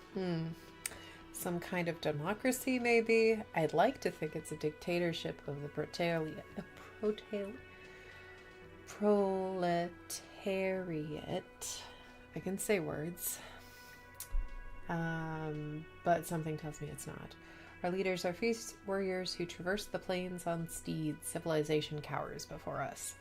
S2: Some kind of democracy, maybe? I'd like to think it's a dictatorship of the proletariat. I can say words. But something tells me it's not. Our leaders are fierce warriors who traverse the plains on steeds. Civilization cowers before us.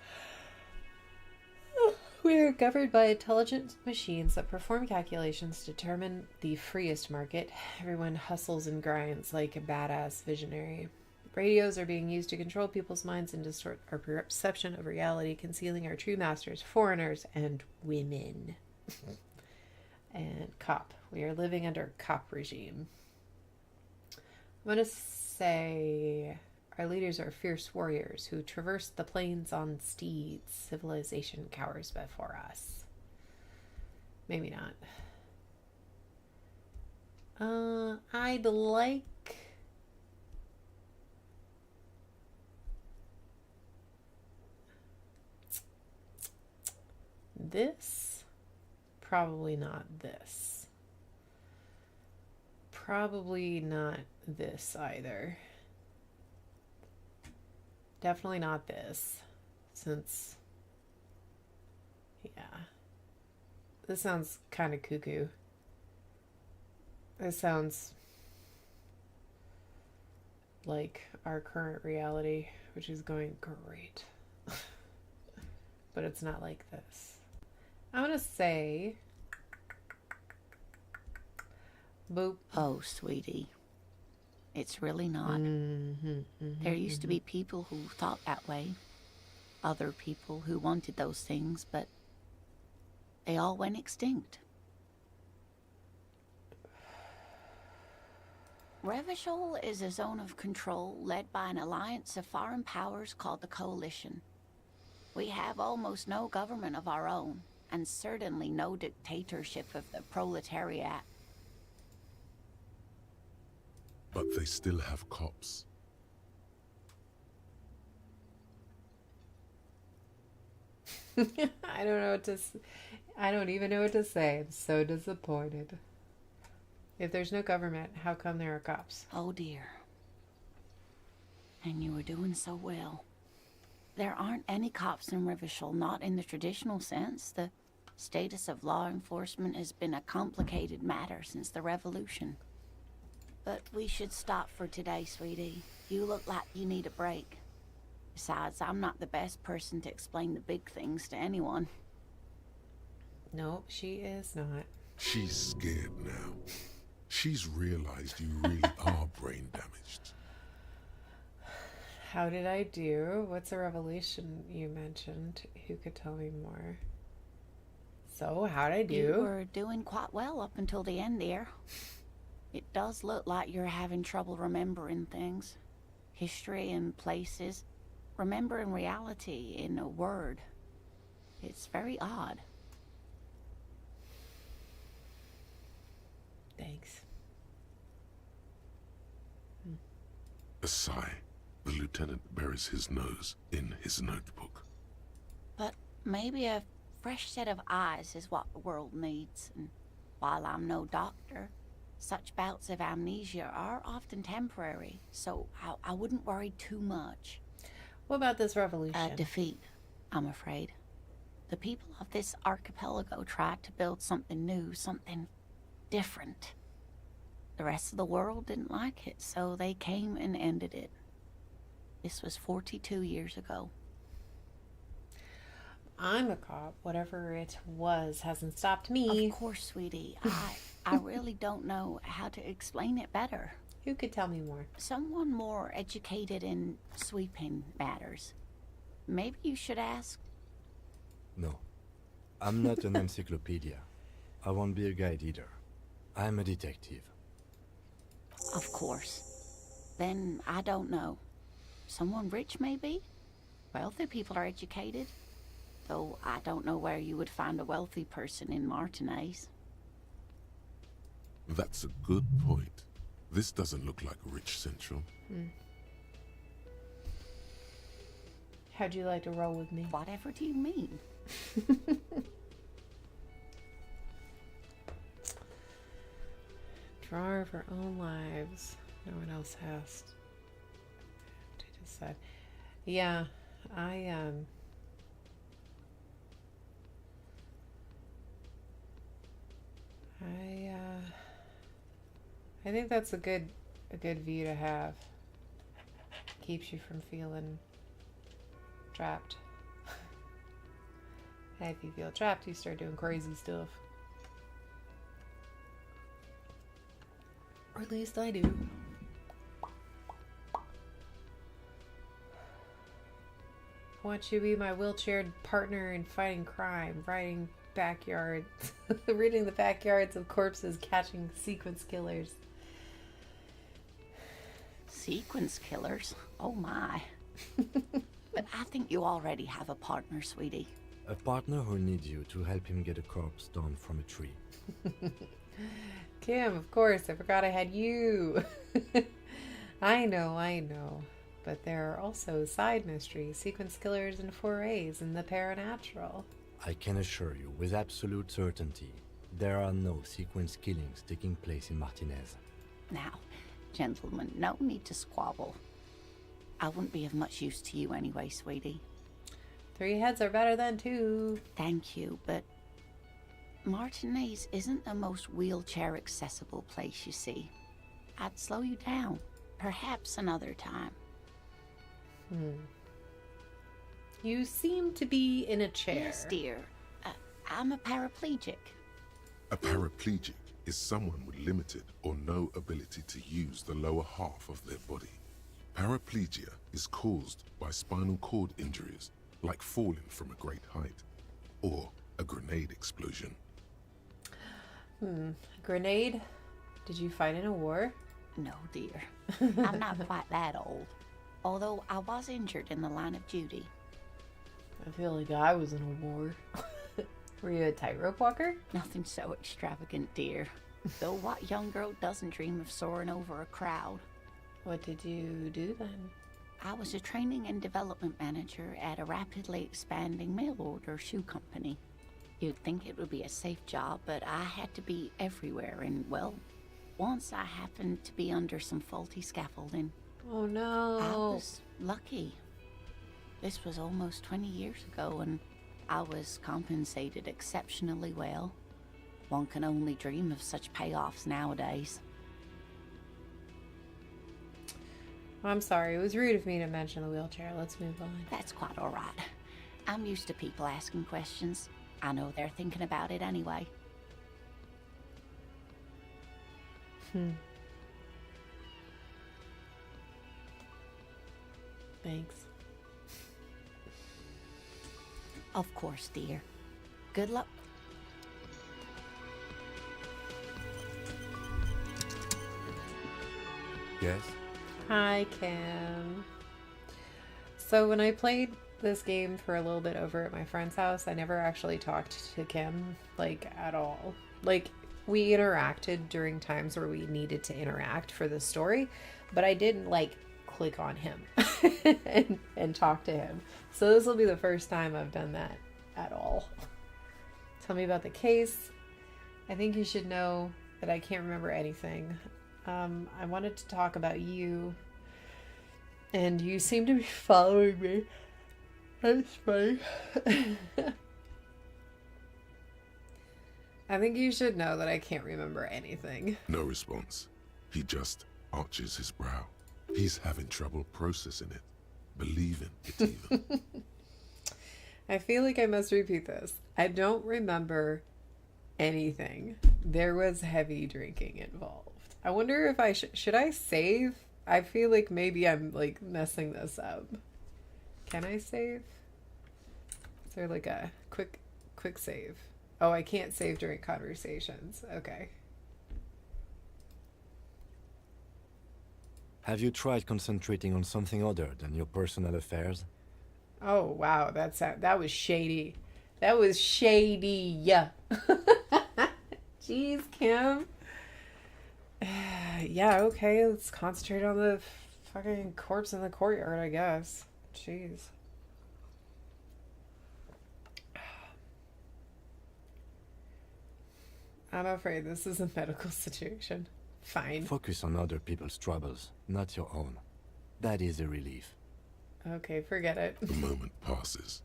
S2: We are governed by intelligent machines that perform calculations to determine the freest market. Everyone hustles and grinds like a badass visionary. Radios are being used to control people's minds and distort our perception of reality, concealing our true masters, foreigners, and women. And cop. We are living under a cop regime. I'm going to say our leaders are fierce warriors who traverse the plains on steeds. Civilization cowers before us. Maybe not. I'd like... this. Probably not this. Probably not this either. Definitely not this, since, yeah, this sounds kind of cuckoo. This sounds like our current reality, which is going great. But it's not like this. I'm gonna say, boop.
S8: Oh, sweetie. It's really not. There used to be people who thought that way. Other people who wanted those things, but they all went extinct. Revachol is a zone of control led by an alliance of foreign powers called the Coalition. We have almost no government of our own, and certainly no dictatorship of the proletariat.
S5: But they still have cops.
S2: I don't know what to. I don't even know what to say. I'm so disappointed. If there's no government, how come there are cops?
S8: Oh dear. And you were doing so well. There aren't any cops in Revachol, not in the traditional sense. The status of law enforcement has been a complicated matter since the revolution. But we should stop for today, sweetie. You look like you need a break. Besides, I'm not the best person to explain the big things to anyone.
S2: No, she is not.
S5: She's scared now. She's realized you really are brain damaged.
S2: How did I do? What's a revelation you mentioned? Who could tell me more? So, how'd I do?
S8: You were doing quite well up until the end there. It does look like you're having trouble remembering things. History and places. Remembering reality in a word. It's very odd.
S2: Thanks.
S5: A sigh. The lieutenant buries his nose in his notebook.
S8: But maybe a fresh set of eyes is what the world needs. And while I'm no doctor, such bouts of amnesia are often temporary, so I wouldn't worry too much.
S2: What about this revolution?
S8: A defeat, I'm afraid. The people of this archipelago tried to build something new, something different. The rest of the world didn't like it, so they came and ended it. This was 42 years ago.
S2: I'm a cop. Whatever it was hasn't stopped me.
S8: Of course, sweetie. I really don't know how to explain it better.
S2: Who could tell me more?
S8: Someone more educated in sweeping matters. Maybe you should ask.
S9: No. I'm not an encyclopedia. I won't be a guide either. I'm a detective.
S8: Of course. Then I don't know. Someone rich, maybe? Wealthy people are educated. Though I don't know where you would find a wealthy person in Martinez.
S5: That's a good point. This doesn't look like Rich Central.
S2: How'd you like to roll with me?
S8: Whatever do you mean?
S2: Drawer of our own lives. No one else has to decide. Yeah, I think that's a good view to have. Keeps you from feeling trapped. And if you feel trapped, you start doing crazy stuff. Or at least I do. I want you to be my wheelchaired partner in fighting crime, riding backyards, ridding the backyards of corpses, catching sequence killers.
S8: Sequence killers? Oh my. But I think you already have a partner, sweetie.
S9: A partner who needs you to help him get a corpse down from a tree.
S2: Kim, of course, I forgot I had you. I know. But there are also side mysteries, sequence killers, and forays in the paranatural.
S9: I can assure you with absolute certainty, there are no sequence killings taking place in Martinez.
S8: Now, gentlemen, no need to squabble. I wouldn't be of much use to you anyway, sweetie.
S2: 3 heads are better than 2.
S8: Thank you, but Martinez isn't the most wheelchair accessible place, you see. I'd slow you down. Perhaps another time.
S2: You seem to be in a chair.
S8: Yes, dear. I'm a paraplegic.
S5: A paraplegic is someone with limited or no ability to use the lower half of their body. Paraplegia is caused by spinal cord injuries, like falling from a great height, or a grenade explosion.
S2: Grenade? Did you fight in a war?
S8: No, dear. I'm not quite that old. Although I was injured in the line of duty.
S2: I feel like I was in a war. Were you a tightrope walker?
S8: Nothing so extravagant, dear. Though what young girl doesn't dream of soaring over a crowd?
S2: What did you do then?
S8: I was a training and development manager at a rapidly expanding mail order shoe company. You'd think it would be a safe job, but I had to be everywhere, and well, once I happened to be under some faulty scaffolding.
S2: Oh no.
S8: I was lucky. This was almost 20 years ago, and I was compensated exceptionally well. One can only dream of such payoffs nowadays.
S2: I'm sorry, it was rude of me to mention the wheelchair. Let's move on.
S8: That's quite all right. I'm used to people asking questions. I know they're thinking about it anyway.
S2: Thanks.
S8: Of course, dear. Good luck.
S9: Yes?
S2: Hi, Kim. So when I played this game for a little bit over at my friend's house, I never actually talked to Kim, like, at all. Like, we interacted during times where we needed to interact for the story, but I didn't, like, click on him and talk to him. So this will be the first time I've done that at all. Tell me about the case. I think you should know that I can't remember anything. I wanted to talk about you, and you seem to be following me. That's funny. I think you should know that I can't remember anything.
S5: No response. He just arches his brow. He's having trouble processing it, believing it even.
S2: I feel like I must repeat this. I don't remember anything. There was heavy drinking involved. I wonder if I should I save? I feel like maybe I'm like messing this up. Can I save? Is there like a quick save? Oh, I can't save during conversations. Okay.
S9: Have you tried concentrating on something other than your personal affairs?
S2: Oh wow, that was shady. That was shady. Yeah. Jeez, Kim. Yeah, okay, let's concentrate on the fucking corpse in the courtyard, I guess. Jeez. I'm afraid this is a medical situation. Fine.
S9: Focus on other people's troubles, not your own. That is a relief.
S2: Okay, forget it.
S5: The moment passes.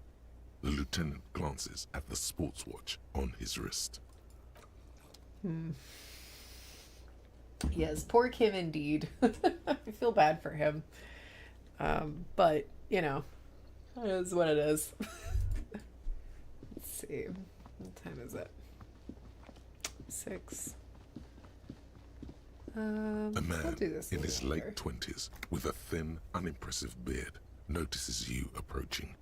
S5: The lieutenant glances at the sports watch on his wrist.
S2: Yes, poor Kim indeed. I feel bad for him. But, you know, it is what it is. Let's see. What time is it? 6.
S5: A
S2: I'll
S5: man
S2: do this
S5: in
S2: a
S5: his
S2: little later.
S5: late 20s with a thin, unimpressive beard notices you approaching.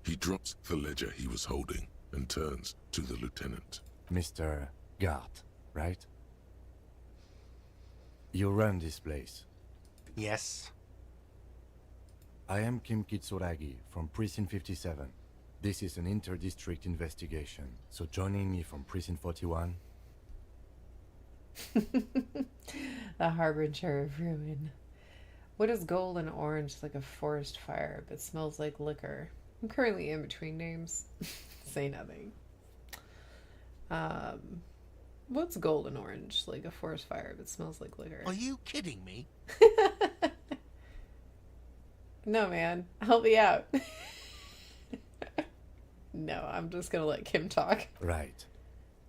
S5: He drops the ledger he was holding and turns to the lieutenant.
S9: Mr. Gart, right? You run this place.
S10: Yes.
S9: I am Kim Kitsuragi from Precinct 57. This is an inter-district investigation, so joining me from Precinct 41...
S2: The harbinger of ruin. What is gold and orange like a forest fire, but smells like liquor? I'm currently in between names. Say nothing. What's gold and orange like a forest fire, but smells like liquor?
S10: Are you kidding me?
S2: No, man. Help me out. No, I'm just gonna let Kim talk.
S9: Right.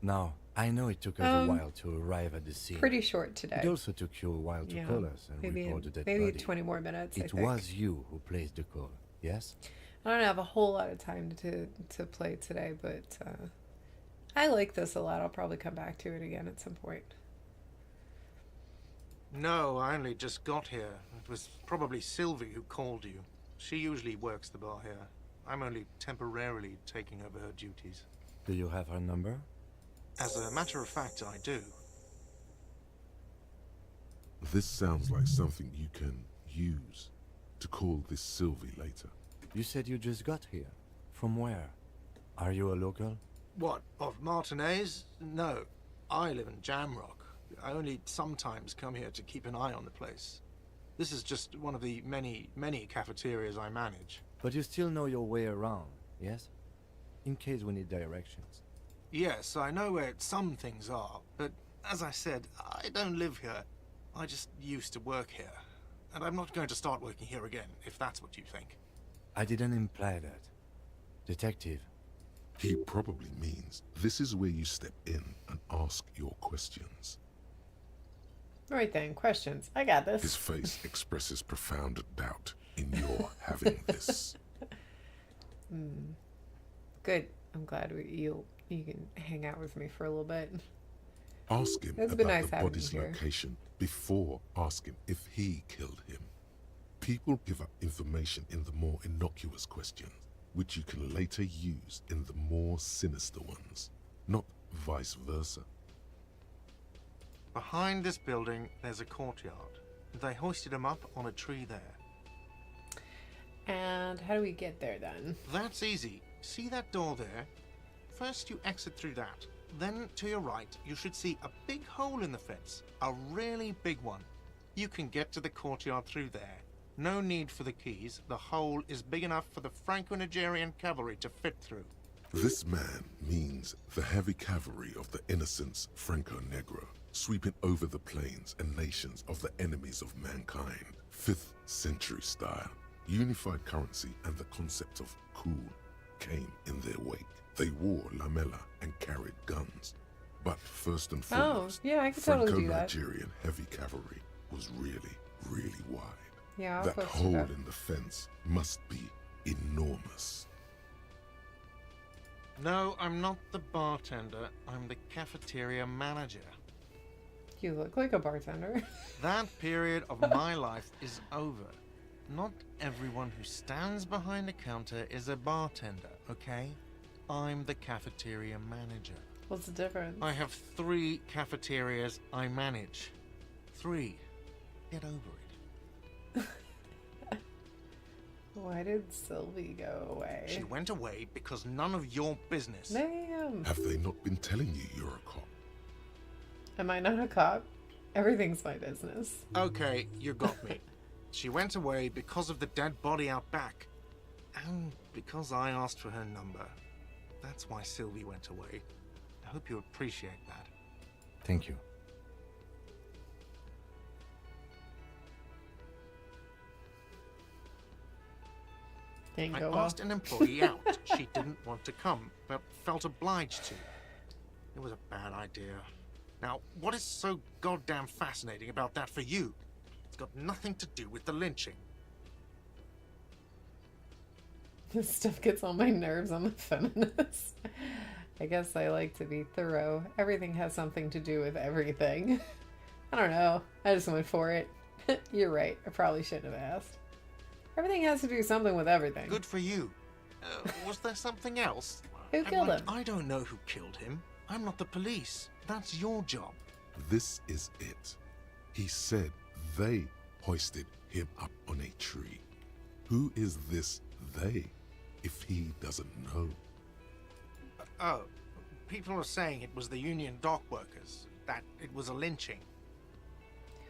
S9: Now, I know it took us a while to arrive at the scene.
S2: Pretty short today.
S9: It also took you a while to call us and report the dead
S2: maybe
S9: body.
S2: 20 more minutes. I
S9: It
S2: think.
S9: was you who placed the call, yes?
S2: I don't have a whole lot of time to play today, but I like this a lot. I'll probably come back to it again at some point.
S10: No, I only just got here. It was probably Sylvie who called you. She usually works the bar here. I'm only temporarily taking over her duties.
S9: Do you have her number?
S10: As a matter of fact, I do.
S5: This sounds like something you can use to call this Sylvie later.
S9: You said you just got here. From where? Are you a local?
S10: What, of Martinez? No, I live in Jamrock. I only sometimes come here to keep an eye on the place. This is just one of the many, many cafeterias I manage.
S9: But you still know your way around, yes? In case we need directions.
S10: Yes, I know where some things are, but as I said, I don't live here. I just used to work here. And I'm not going to start working here again, if that's what you think.
S9: I didn't imply that. Detective.
S5: He probably means this is where you step in and ask your questions.
S2: Right then, questions. I got this.
S5: His face expresses profound doubt in your having this.
S2: Good. I'm glad you can hang out with me for a little bit.
S5: Ask him
S2: It's
S5: about
S2: been nice
S5: the
S2: having
S5: body's
S2: you here.
S5: location before asking if he killed him. People give up information in the more innocuous questions, which you can later use in the more sinister ones, not vice versa.
S10: Behind this building, there's a courtyard. They hoisted him up on a tree there.
S2: And how do we get there then?
S10: That's easy. See that door there? First you exit through that. Then to your right, you should see a big hole in the fence. A really big one. You can get to the courtyard through there. No need for the keys. The hole is big enough for the Franco-Nigerian cavalry to fit through.
S5: This man means the heavy cavalry of the innocents Franco-Negro, sweeping over the plains and nations of the enemies of mankind. 5th century style. Unified currency and the concept of cool came in their wake. They wore lamella and carried guns. But first and foremost,
S2: yeah, I could totally do that.
S5: Franco-Nigerian heavy cavalry was really, really wide.
S2: Yeah, I'll
S5: that
S2: post
S5: hole
S2: that.
S5: in the fence must be enormous.
S10: No, I'm not the bartender. I'm the cafeteria manager.
S2: You look like a bartender.
S10: That period of my life is over. Not everyone who stands behind a counter is a bartender, okay? I'm the cafeteria manager.
S2: What's the difference?
S10: I have 3 cafeterias I manage. 3. Get over it.
S2: Why did Sylvie go away?
S10: She went away because none of your business.
S2: Damn.
S5: Have they not been telling you you're a cop?
S2: Am I not a cop? Everything's my business.
S10: Okay, you got me. She went away because of the dead body out back. And because I asked for her number. That's why Sylvie went away. I hope you appreciate that.
S9: Thank you.
S2: Didn't
S10: I
S2: go well.
S10: asked an employee out. She didn't want to come, but felt obliged to. It was a bad idea. Now, what is so goddamn fascinating about that for you? It's got nothing to do with the lynching.
S2: This stuff gets on my nerves. I'm a feminist. I guess I like to be thorough. Everything has something to do with everything. I don't know. I just went for it. You're right. I probably shouldn't have asked. Everything has to do something with everything.
S10: Good for you. Was there something else?
S2: Who killed him?
S10: I don't know who killed him. I'm not the police. That's your job.
S5: This is it. He said they hoisted him up on a tree. Who is this they, if he doesn't know?
S10: Oh, people are saying it was the union dock workers, that it was a lynching.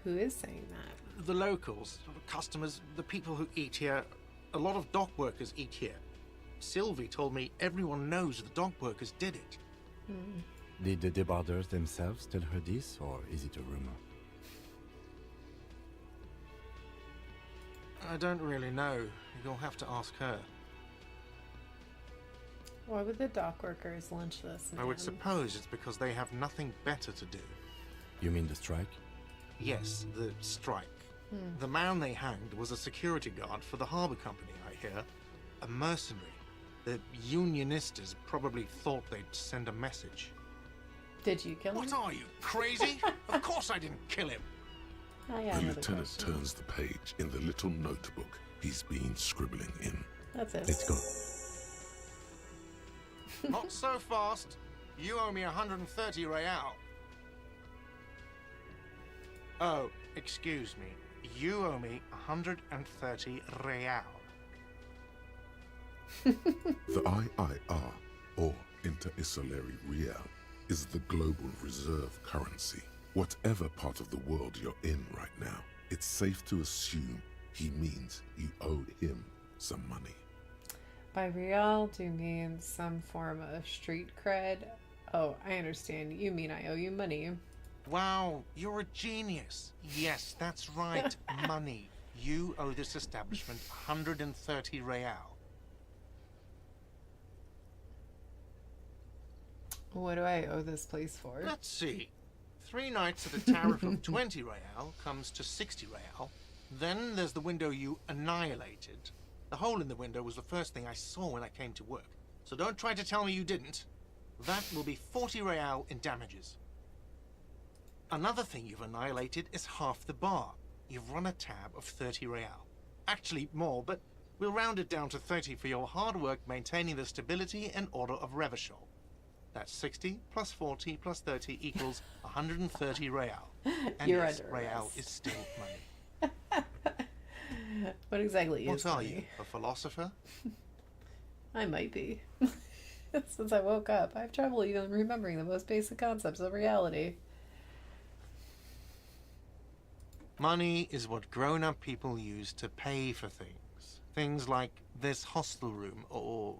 S2: Who is saying that?
S10: The locals, the customers, the people who eat here. A lot of dock workers eat here. Sylvie told me everyone knows the dock workers did it.
S9: Did the debarders themselves tell her this, or is it a rumor?
S10: I don't really know. You'll have to ask her.
S2: Why would the dock workers lynch this man?
S10: I would suppose it's because they have nothing better to do.
S9: You mean the strike?
S10: Yes, the strike. The man they hanged was a security guard for the harbour company, I hear. A mercenary. The unionistas probably thought they'd send a message.
S2: Did you kill him?
S10: What are you, crazy? Of course I didn't kill him.
S2: I got
S5: The
S2: another
S5: lieutenant
S2: question.
S5: turns the page in the little notebook he's been scribbling in.
S2: That's it.
S9: Let's go.
S10: Not so fast. You owe me 130 real. Oh, excuse me. You owe me 130 real.
S5: The IIR, or Inter-Isolary Real, is the global reserve currency. Whatever part of the world you're in right now, it's safe to assume he means you owe him some money.
S2: By real, do you mean some form of street cred? Oh, I understand. You mean I owe you money.
S10: Wow, you're a genius. Yes, that's right. Money. You owe this establishment 130 real.
S2: What do I owe this place for?
S10: Let's see. 3 nights at a tariff of 20 real comes to 60 real. Then there's the window you annihilated. The hole in the window was the first thing I saw when I came to work. So don't try to tell me you didn't. That will be 40 real in damages. Another thing you've annihilated is half the bar. You've run a tab of 30 real. Actually, more, but we'll round it down to 30 for your hard work maintaining the stability and order of Revachol. That's 60 plus 40 plus 30 equals 130 real. And
S2: You're
S10: yes,
S2: under
S10: real
S2: arrest.
S10: is still money.
S2: What exactly
S10: What
S2: is
S10: are
S2: money?
S10: you, a philosopher?
S2: I might be. Since I woke up, I have trouble even remembering the most basic concepts of reality.
S10: Money is what grown-up people use to pay for things. Things like this hostel room, or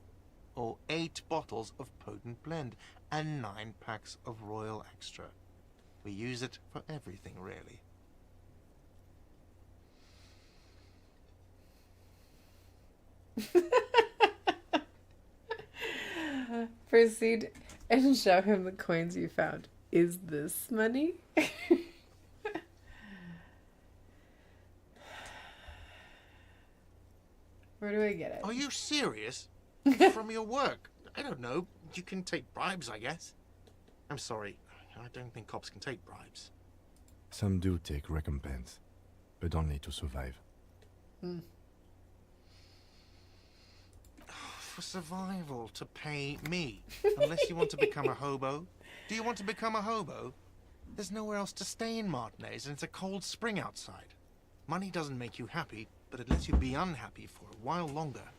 S10: 8 bottles of potent blend, and 9 packs of Royal Extra. We use it for everything, really.
S2: Proceed and show him the coins you found. Is this money? Where do I get it?
S10: Are you serious? From your work? I don't know. You can take bribes, I guess. I'm sorry. I don't think cops can take bribes.
S9: Some do take recompense, but only to survive.
S10: For survival, to pay me. Unless you want to become a hobo. Do you want to become a hobo? There's nowhere else to stay in Martinez, and it's a cold spring outside. Money doesn't make you happy, but it lets you be unhappy for a while longer.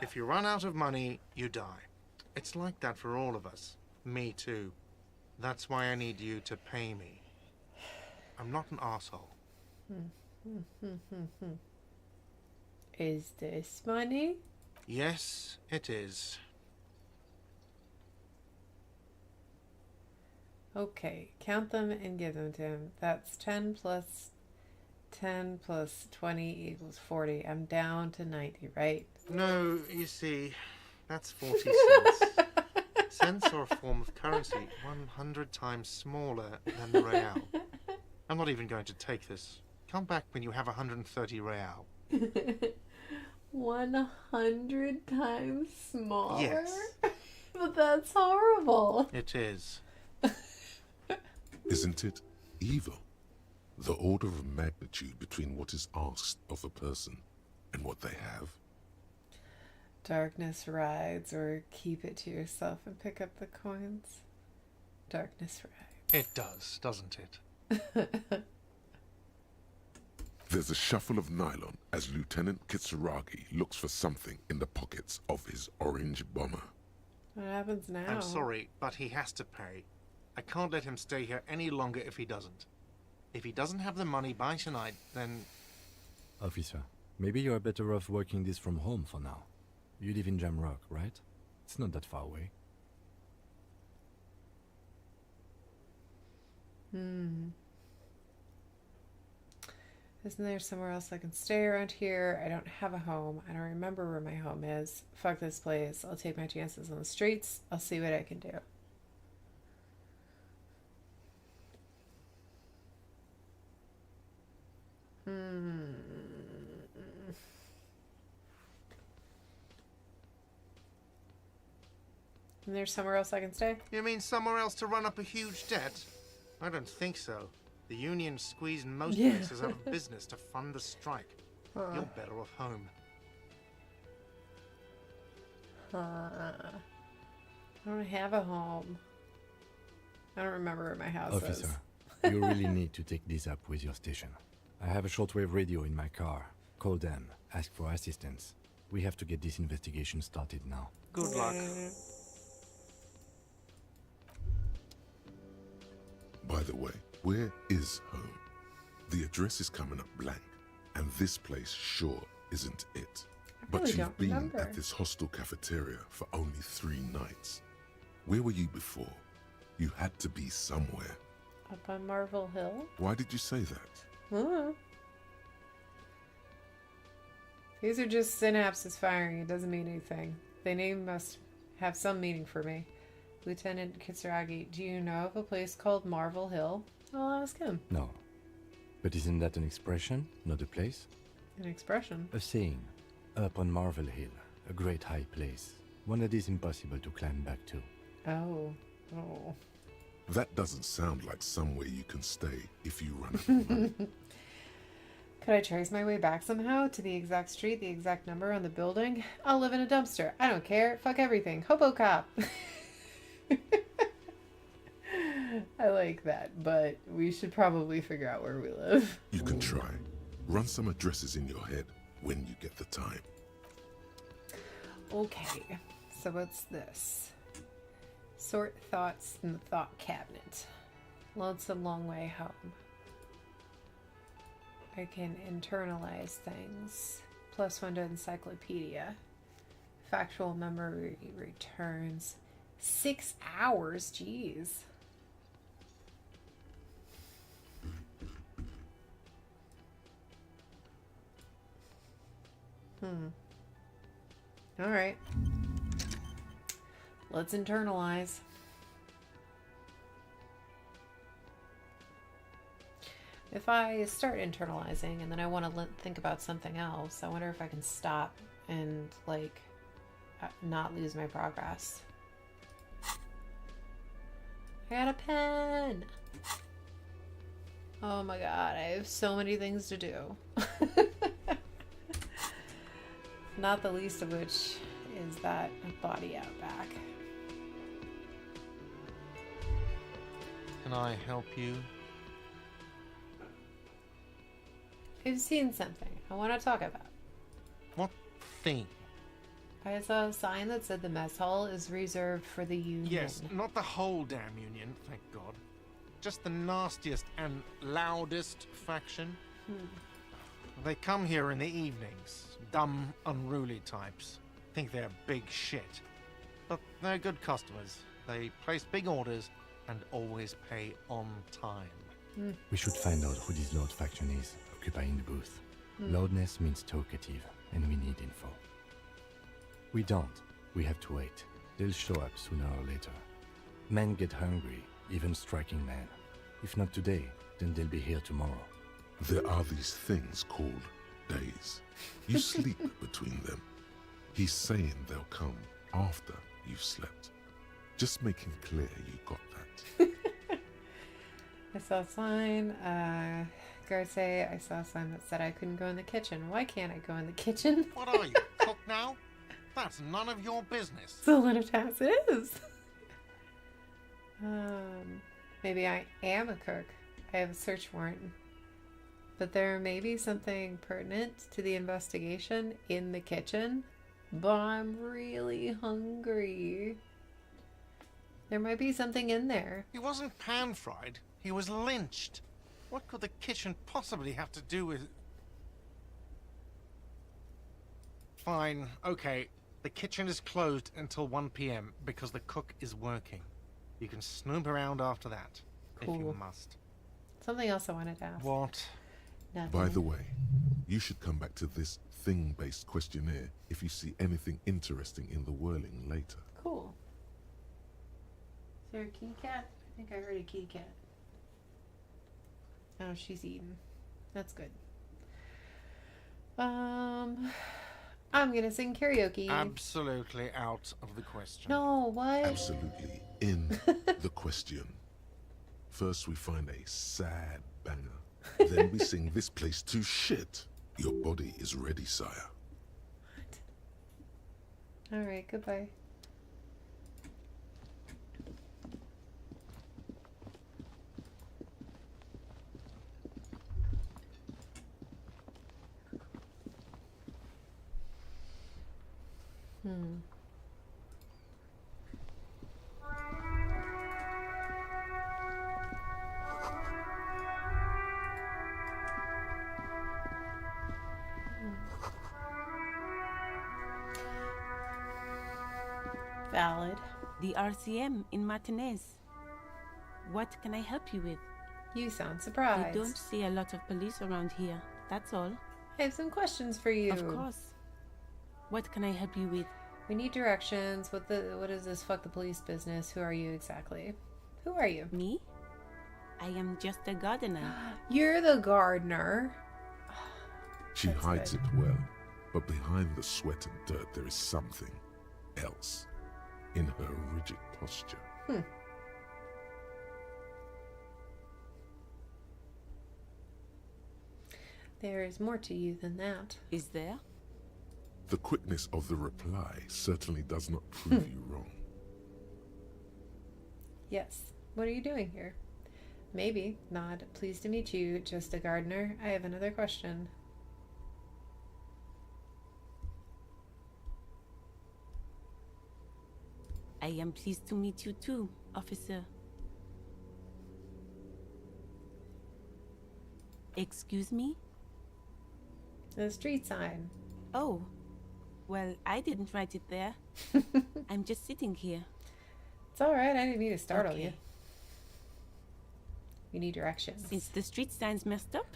S10: If you run out of money, you die. It's like that for all of us. Me too. That's why I need you to pay me. I'm not an asshole.
S2: Is this money?
S10: Yes, it is.
S2: Okay, count them and give them to him. That's 10 plus 10 plus 20 equals 40. I'm down to 90, right?
S10: No, you see, that's 40 cents. Cents are a form of currency 100 times smaller than the real. I'm not even going to take this. Come back when you have 130 real.
S2: 100 times smaller?
S10: Yes.
S2: But that's horrible.
S10: It is.
S5: Isn't it evil? The order of magnitude between what is asked of a person and what they have.
S2: Darkness rides, or keep it to yourself and pick up the coins. Darkness rides.
S10: It does, doesn't it?
S5: There's a shuffle of nylon as Lieutenant Kitsuragi looks for something in the pockets of his orange bomber.
S2: What happens now?
S10: I'm sorry, but he has to pay. I can't let him stay here any longer if he doesn't. If he doesn't have the money by tonight, then...
S9: Officer, maybe you are better off working this from home for now. You live in Jamrock, right? It's not that far away.
S2: Isn't there somewhere else I can stay around here? I don't have a home. I don't remember where my home is. Fuck this place. I'll take my chances on the streets. I'll see what I can do. And there's somewhere else I can stay?
S10: You mean somewhere else to run up a huge debt? I don't think so. The union squeezed most places out of business to fund the strike. You're better off home.
S2: I don't have a home. I don't remember where my house
S9: Officer,
S2: is.
S9: you really need to take this up with your station. I have a shortwave radio in my car. Call them. Ask for assistance. We have to get this investigation started now.
S10: Good luck.
S5: By the way, where is home? The address is coming up blank, and this place sure isn't it. But
S2: really
S5: you've
S2: don't
S5: been
S2: remember.
S5: at this hostel cafeteria for only 3 nights. Where were you before? You had to be somewhere.
S2: Up on Marvel Hill?
S5: Why did you say that?
S2: Huh. These are just synapses firing. It doesn't mean anything. The name must have some meaning for me. Lieutenant Kitsuragi, do you know of a place called Marvel Hill? I'll ask him.
S9: No. But isn't that an expression, not a place?
S2: An expression.
S9: A saying. Up on Marvel Hill, a great high place. One that is impossible to climb back to.
S2: Oh. Oh.
S5: That doesn't sound like somewhere you can stay if you run out of money.
S2: Could I trace my way back somehow to the exact street, the exact number on the building? I'll live in a dumpster. I don't care. Fuck everything. Hobo cop. I like that, but we should probably figure out where we live.
S5: You can try. Run some addresses in your head when you get the time.
S2: Okay, so what's this? Sort thoughts in the thought cabinet. Loads a long way home. I can internalize things. +1 to encyclopedia. Factual memory returns. 6 hours, jeez. All right. Let's internalize. If I start internalizing and then I want to think about something else, I wonder if I can stop and, like, not lose my progress. I got a pen! Oh my god, I have so many things to do. Not the least of which is that body out back.
S10: Can I help you?
S2: I've seen something I want to talk about.
S10: What thing?
S2: I saw a sign that said the mess hall is reserved for the Union.
S10: Yes, not the whole damn Union, thank God. Just the nastiest and loudest faction. They come here in the evenings. Dumb, unruly types. Think they're big shit. But they're good customers. They place big orders and always pay on time.
S9: We should find out who this Lord faction is, occupying the booth. Loudness means talkative, and we need info. We don't. We have to wait. They'll show up sooner or later. Men get hungry, even striking men. If not today, then they'll be here tomorrow.
S5: There are these things called days. You sleep between them. He's saying they'll come after you've slept. Just make him clear you got that.
S2: I saw a sign. Guards say I saw a sign that said I couldn't go in the kitchen. Why can't I go in the kitchen?
S10: What are you, cook now? That's none of your business.
S2: So let it as it is. Maybe I am a cook. I have a search warrant. But there may be something pertinent to the investigation in the kitchen. But I'm really hungry. There might be something in there.
S10: He wasn't pan-fried. He was lynched. What could the kitchen possibly have to do with... Fine, okay. The kitchen is closed until 1 p.m. because the cook is working. You can snoop around after that, if you must.
S2: Something else I wanted to ask.
S10: What?
S2: Nothing.
S5: By the way, you should come back to this thing-based questionnaire if you see anything interesting in the whirling later.
S2: Cool. Is there a kitty cat? I think I heard a kitty cat. Oh, she's eating. That's good. I'm gonna sing karaoke.
S10: Absolutely out of the question.
S2: No, what?
S5: Absolutely in the question. First we find a sad banger. Then we sing this place to shit. Your body is ready, sire.
S2: Alright, goodbye. Valid.
S11: The RCM in Martinez. What can I help you with?
S2: You sound
S11: We
S2: surprised.
S11: don't see a lot of police around here, that's all.
S2: I have some questions for you.
S11: Of course. What can I help you with?
S2: We need directions. What is this fuck the police business? Who are you exactly? Who are you?
S11: Me? I am just a gardener.
S2: You're the gardener.
S5: She
S2: That's
S5: hides
S2: good.
S5: it well, but behind the sweat and dirt there is something else in her rigid posture.
S2: There is more to you than that.
S11: Is there?
S5: The quickness of the reply certainly does not prove you wrong.
S2: Yes. What are you doing here? Maybe. Nod. Pleased to meet you. Just a gardener. I have another question.
S11: I am pleased to meet you too, officer. Excuse me?
S2: The street sign.
S11: Oh. Well, I didn't write it there. I'm just sitting here.
S2: It's alright. I didn't mean to startle
S11: Okay.
S2: you. You need directions.
S11: Since the street sign's messed up?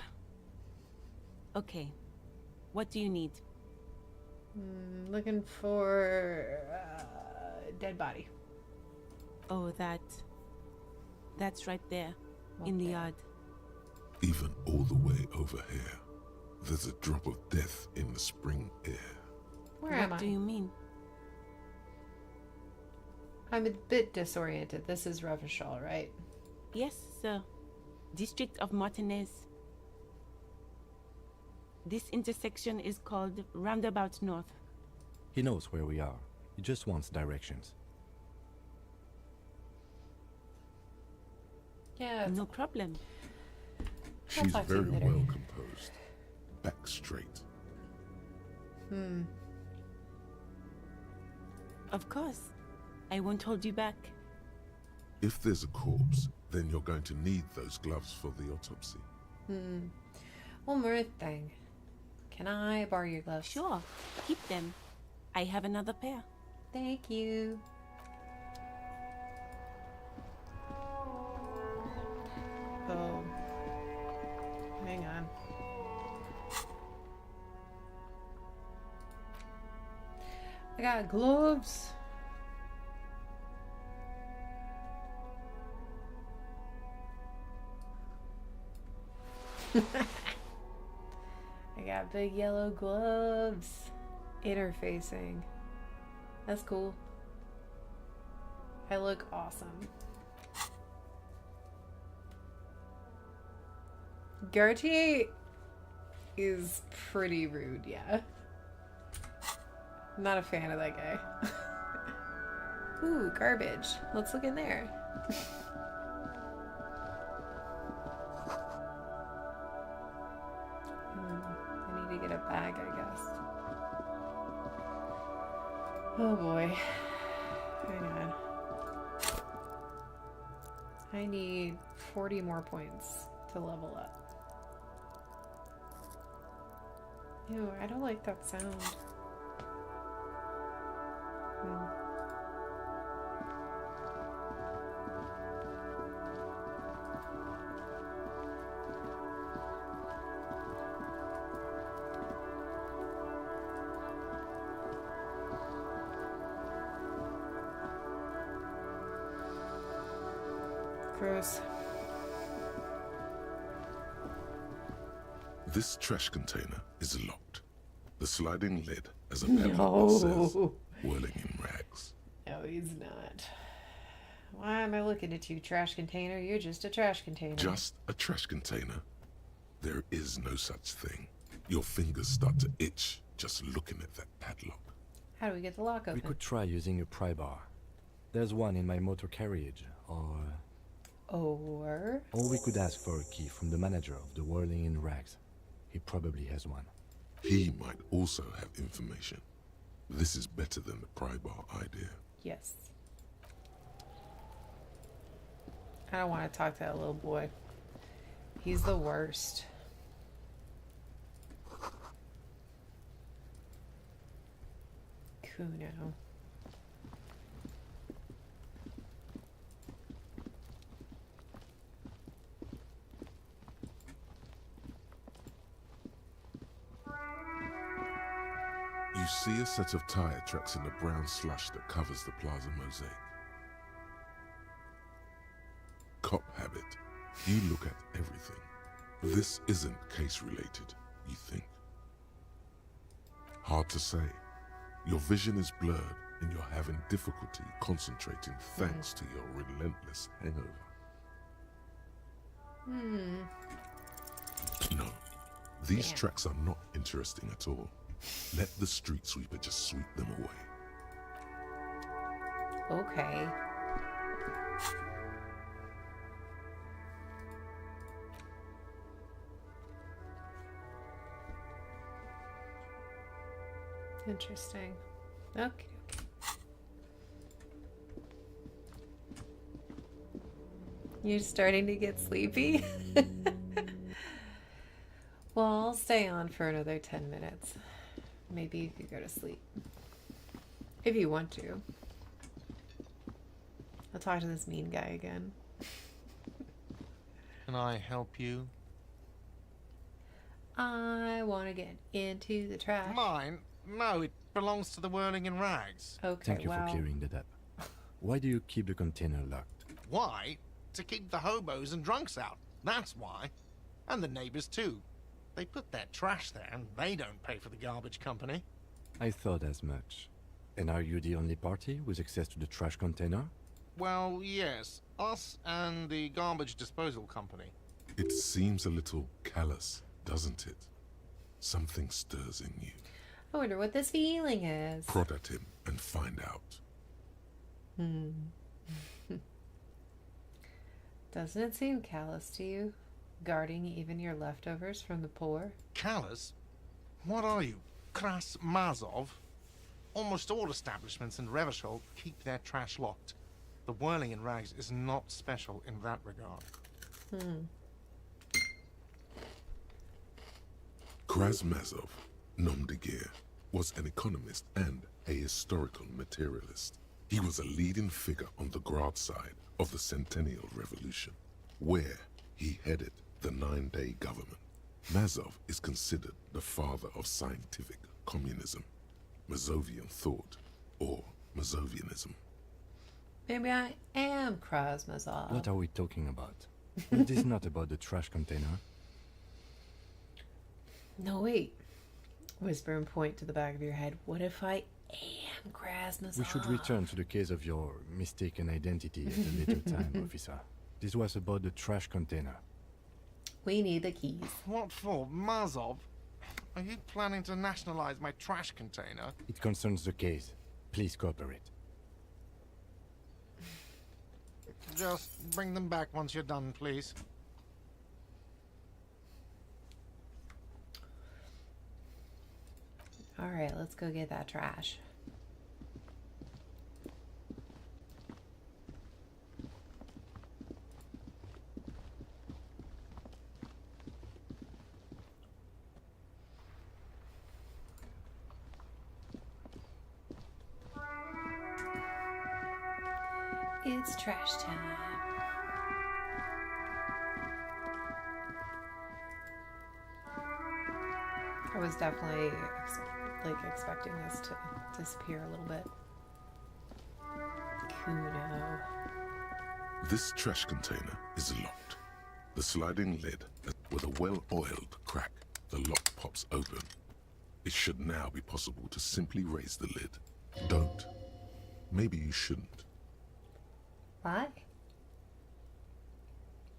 S11: Okay. What do you need?
S2: Looking for dead body.
S11: Oh, that's right there, in the yard.
S5: Even all the way over here, there's a drop of death in the spring air.
S2: Where am I?
S11: What do you mean?
S2: I'm a bit disoriented. This is Revachol, right?
S11: Yes, sir. District of Martinez. This intersection is called Roundabout North.
S9: He knows where we are. He just wants directions.
S2: Yeah.
S11: No problem.
S5: She's
S2: talk to you
S5: very
S2: later.
S5: well composed. Back straight.
S11: Of course. I won't hold you back.
S5: If there's a corpse, then you're going to need those gloves for the autopsy.
S2: One more thing. Can I borrow your gloves?
S11: Sure. Keep them. I have another pair.
S2: Thank you. Oh. Hang on. I got gloves. I got big yellow gloves. Interfacing. That's cool. I look awesome. Gartier is pretty rude, yeah. I'm not a fan of that guy. Ooh, garbage. Let's look in there. I need to get a bag, I guess. Oh boy. Hang on. I need 40 more points to level up. Ew, I don't like that sound. Gross.
S5: This trash container is locked. The sliding lid has a padlock that says, whirling in rags.
S2: No, he's not. Why am I looking at you, trash container? You're just a trash container.
S5: Just a trash container? There is no such thing. Your fingers start to itch just looking at that padlock.
S2: How do we get the lock open?
S9: We could try using a pry bar. There's one in my motor carriage, or we could ask for a key from the manager of the Whirling in Rags. He probably has one.
S5: He might also have information. This is better than the pry bar idea.
S2: Yes. I don't want to talk to that little boy. He's the worst. Kuno.
S5: You see a set of tire tracks in the brown slush that covers the plaza mosaic. Cop habit. You look at everything. This isn't case related, you think. Hard to say. Your vision is blurred and you're having difficulty concentrating thanks to your relentless hangover. No, These
S2: Damn.
S5: tracks are not interesting at all. Let the street sweeper just sweep them away.
S2: Okay. Interesting. Okay. You're starting to get sleepy? Well, I'll stay on for another 10 minutes. Maybe you could go to sleep. If you want to. I'll talk to this mean guy again.
S10: Can I help you?
S2: I want to get into the trash.
S10: Mine? No, it belongs to the Whirling in Rags.
S2: Okay,
S9: Thank you
S2: wow.
S9: for clearing that up. Why do you keep the container locked?
S10: Why? To keep the hobos and drunks out. That's why. And the neighbors too. They put their trash there and they don't pay for the garbage company.
S9: I thought as much. And are you the only party with access to the trash container?
S10: Well, yes. Us and the garbage disposal company.
S5: It seems a little callous, doesn't it? Something stirs in you.
S2: I wonder what this feeling is.
S5: Prod at him and find out.
S2: Doesn't it seem callous to you? Guarding even your leftovers from the poor?
S10: Callous? What are you, Kras Mazov? Almost all establishments in Revachol keep their trash locked. The Whirling in Rags is not special in that regard.
S5: Krasmazov, nom de guerre, was an economist and a historical materialist. He was a leading figure on the Grad side of the Centennial Revolution, where he headed the 9-day government. Mazov is considered the father of scientific communism, Mazovian thought, or Mazovianism.
S2: Maybe I am Krasmazov.
S9: What are we talking about? It is not about the trash container.
S2: No, wait. Whisper and point to the back of your head. What if I am Krasmazov?
S9: We should return to the case of your mistaken identity at a later time, officer. This was about the trash container.
S2: We need the keys.
S10: What for? Mazov? Are you planning to nationalize my trash container?
S9: It concerns the case. Please cooperate.
S10: Just bring them back once you're done, please.
S2: All right, let's go get that trash. It's trash time. I was definitely expecting this to disappear a little bit. Kuno.
S5: This trash container is locked. The sliding lid, with a well-oiled crack, the lock pops open. It should now be possible to simply raise the lid. Don't. Maybe you shouldn't.
S2: Why?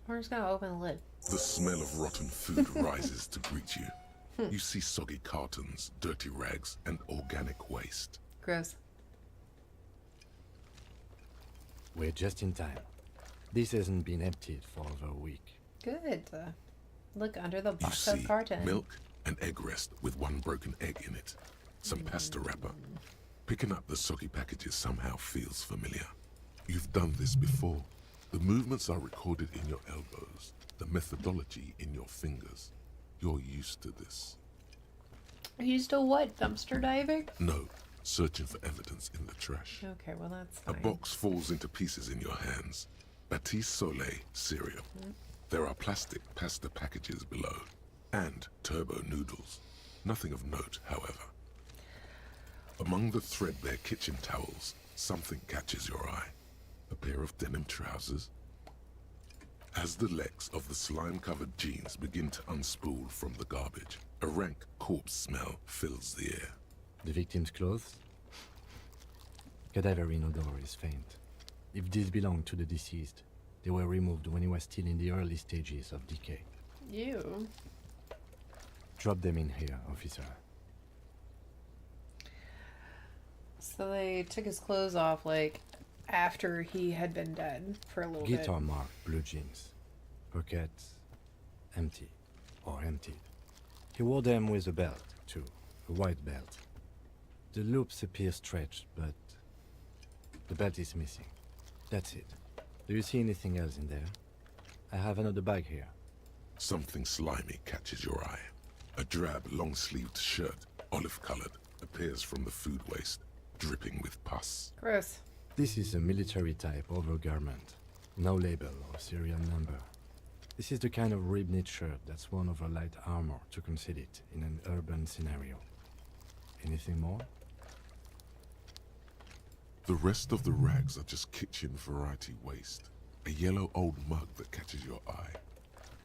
S2: We're just gonna open the lid.
S5: The smell of rotten food rises to greet you. You see soggy cartons, dirty rags, and organic waste.
S2: Gross.
S9: We're just in time. This hasn't been emptied for over a week.
S2: Good. Look under the
S5: You
S2: box of
S5: see
S2: carton.
S5: milk and egg rest with one broken egg in it. Some pasta wrapper. Picking up the soggy packages somehow feels familiar. You've done this before. The movements are recorded in your elbows, the methodology in your fingers. You're used to this.
S2: Are you still what? Dumpster diving?
S5: No, searching for evidence in the trash.
S2: Okay, well that's
S5: A
S2: fine.
S5: box falls into pieces in your hands. Batiste Soleil cereal. There are plastic pasta packages below. And turbo noodles. Nothing of note, however. Among the threadbare kitchen towels, something catches your eye. A pair of denim trousers. As the legs of the slime-covered jeans begin to unspool from the garbage, a rank corpse smell fills the air.
S9: The victim's clothes? Cadaverine odor is faint. If these belong to the deceased, they were removed when he was still in the early stages of decay.
S2: You.
S9: Drop them in here, officer.
S2: So they took his clothes off, like, after he had been dead for a little bit.
S9: Guitar mark, blue jeans. Pockets empty, or emptied. He wore them with a belt, too. A white belt. The loops appear stretched, but the belt is missing. That's it. Do you see anything else in there? I have another bag here.
S5: Something slimy catches your eye. A drab, long-sleeved shirt, olive-colored, appears from the food waste, dripping with pus.
S2: Gross.
S9: This is a military-type overgarment. No label or serial number. This is the kind of rib-knit shirt that's worn over light armor to conceal it in an urban scenario. Anything more?
S5: The rest of the rags are just kitchen variety waste. A yellow old mug that catches your eye.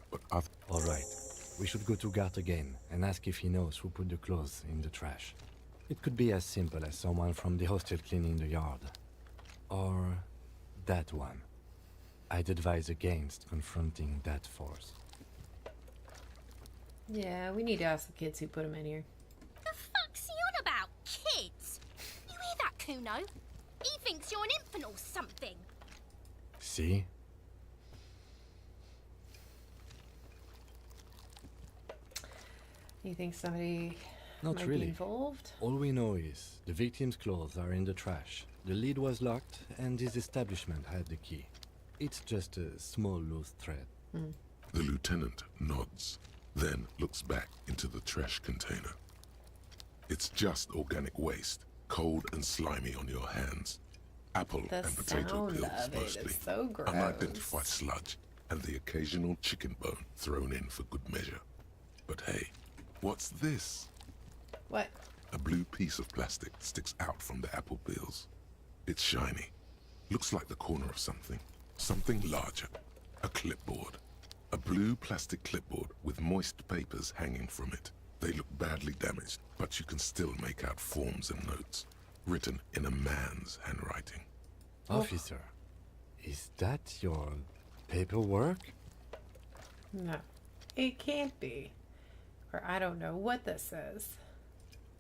S5: But other...
S9: All right. We should go to Gart again and ask if he knows who put the clothes in the trash. It could be as simple as someone from the hostel cleaning the yard. Or that one. I'd advise against confronting that force.
S2: Yeah, we need to ask the kids who put him in here.
S12: The fuck's he on about? Kids? You hear that, Kuno? He thinks you're an infant or something.
S9: See?
S2: You think somebody
S9: Not
S2: might
S9: really.
S2: be involved?
S9: All we know is the victim's clothes are in the trash. The lid was locked and his establishment had the key. It's just a small loose thread.
S5: The lieutenant nods, then looks back into the trash container. It's just organic waste, cold and slimy on your hands. Apple
S2: The
S5: and potato
S2: sound
S5: peels
S2: of it
S5: mostly.
S2: is so gross.
S5: Unidentified sludge, and the occasional chicken bone thrown in for good measure. But hey, what's this?
S2: What?
S5: A blue piece of plastic sticks out from the apple peels. It's shiny. Looks like the corner of something. Something larger. A clipboard. A blue plastic clipboard with moist papers hanging from it. They look badly damaged, but you can still make out forms and notes, written in a man's handwriting.
S9: Officer, is that your paperwork?
S2: No. It can't be. Or I don't know what this is.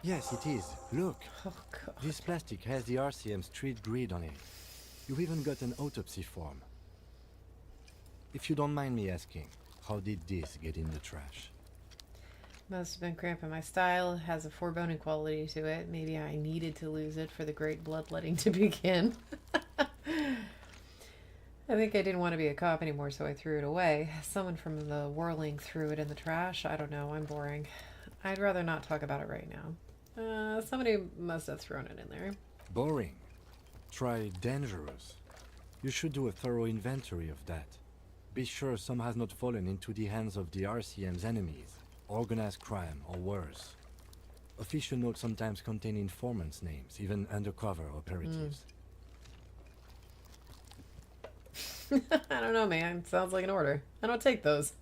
S9: Yes, it is. Look,
S2: Oh, God.
S9: this plastic has the RCM street grid on it. You even got an autopsy form. If you don't mind me asking, how did this get in the trash?
S2: Must have been cramping my style. It has a foreboding quality to it. Maybe I needed to lose it for the great bloodletting to begin. I think I didn't want to be a cop anymore, so I threw it away. Someone from the whirling threw it in the trash. I don't know. I'm boring. I'd rather not talk about it right now. Somebody must have thrown it in there.
S9: Boring. Try dangerous. You should do a thorough inventory of that. Be sure some has not fallen into the hands of the RCM's enemies, organized crime, or worse. Official notes sometimes contain informants' names, even undercover operatives.
S2: I don't know, man. Sounds like an order. I don't take those.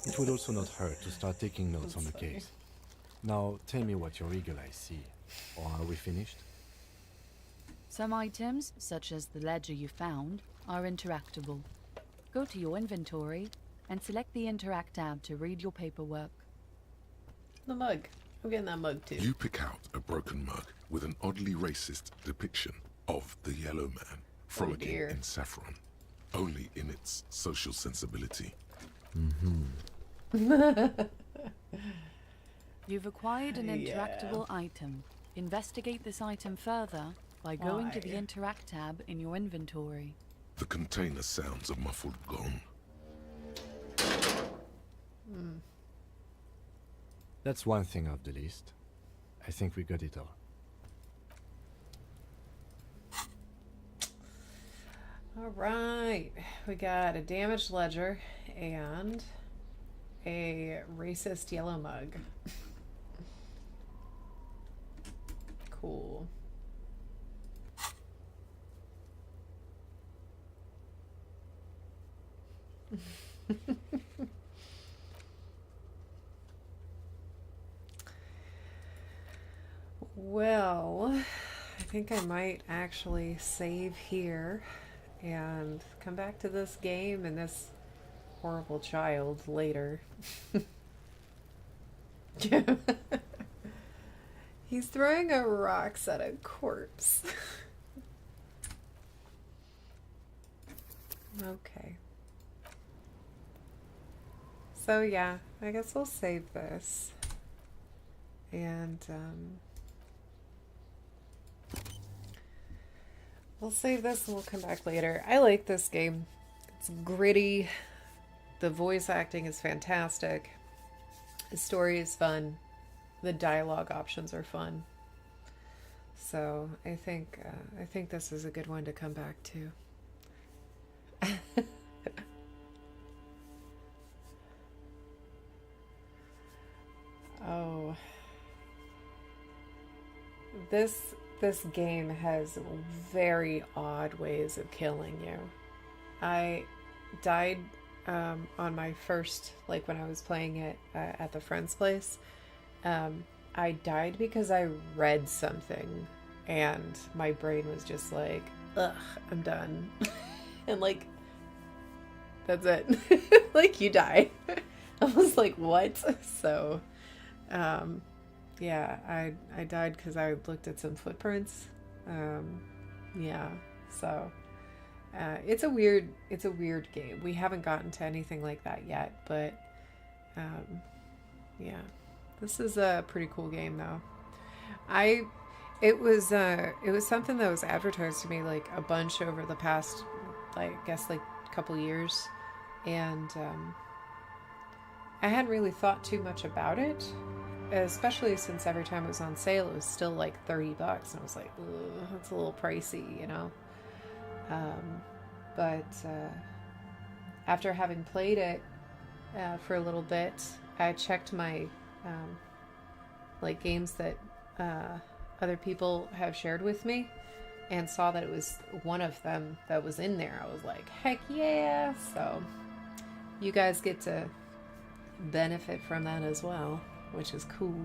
S9: It would also not hurt to start taking notes on the
S2: That's funny.
S9: case. Now, tell me what your eagle eyes see. Or are we finished?
S7: Some items, such as the ledger you found, are interactable. Go to your inventory and select the Interact tab to read your paperwork.
S2: The mug. I'm getting that mug too.
S5: You pick out a broken mug with an oddly racist depiction of the yellow man frolicking
S2: dear.
S5: in saffron, only in its social sensibility.
S7: You've acquired an
S2: Yeah.
S7: interactable item. Investigate this item further by going to the
S2: Why?
S7: Interact tab in your inventory.
S5: The container sounds a muffled gong.
S9: That's one thing off the list. I think we got it all.
S2: All right. We got a damaged ledger and a racist yellow mug. Cool. Well, I think I might actually save here and come back to this game and this horrible child later. He's throwing a rocks at a corpse. Okay. So yeah, I guess we'll save this. And we'll save this and we'll come back later. I like this game. It's gritty. The voice acting is fantastic. The story is fun. The dialogue options are fun. So I think this is a good one to come back to. Oh, this game has very odd ways of killing you. I died on my first, like when I was playing it at the friend's place. I died because I read something and my brain was just like, ugh, I'm done. And like, that's it. Like, you die. I was like, what? So, yeah, I died because I looked at some footprints. Yeah, so it's a weird game. We haven't gotten to anything like that yet, but yeah, this is a pretty cool game though. It was something that was advertised to me like a bunch over the past, like, I guess like couple years, and I hadn't really thought too much about it, especially since every time it was on sale it was still like $30, and I was like, ugh, that's a little pricey, you know. But after having played it for a little bit, I checked my like games that other people have shared with me, and saw that it was one of them that was in there. I was like, heck yeah. So you guys get to benefit from that as well, which is cool.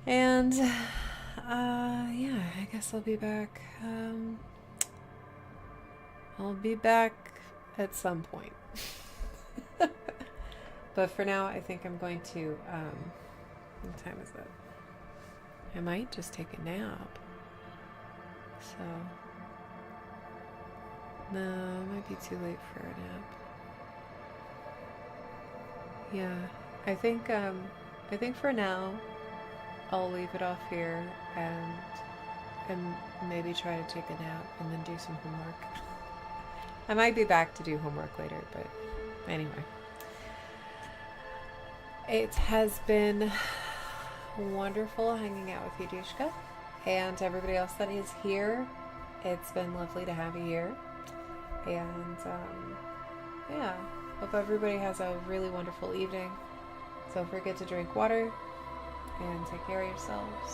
S2: And yeah, I guess I'll be back. I'll be back at some point. But for now, I think I'm going to what time is it? I might just take a nap. So, no, it might be too late for a nap. Yeah, I think for now, I'll leave it off here and maybe try to take a nap and then do some homework. I might be back to do homework later, but anyway. It has been wonderful hanging out with you, Dushka. And everybody else that is here, it's been lovely to have you here. And yeah, hope everybody has a really wonderful evening. Don't forget to drink water and take care of yourselves.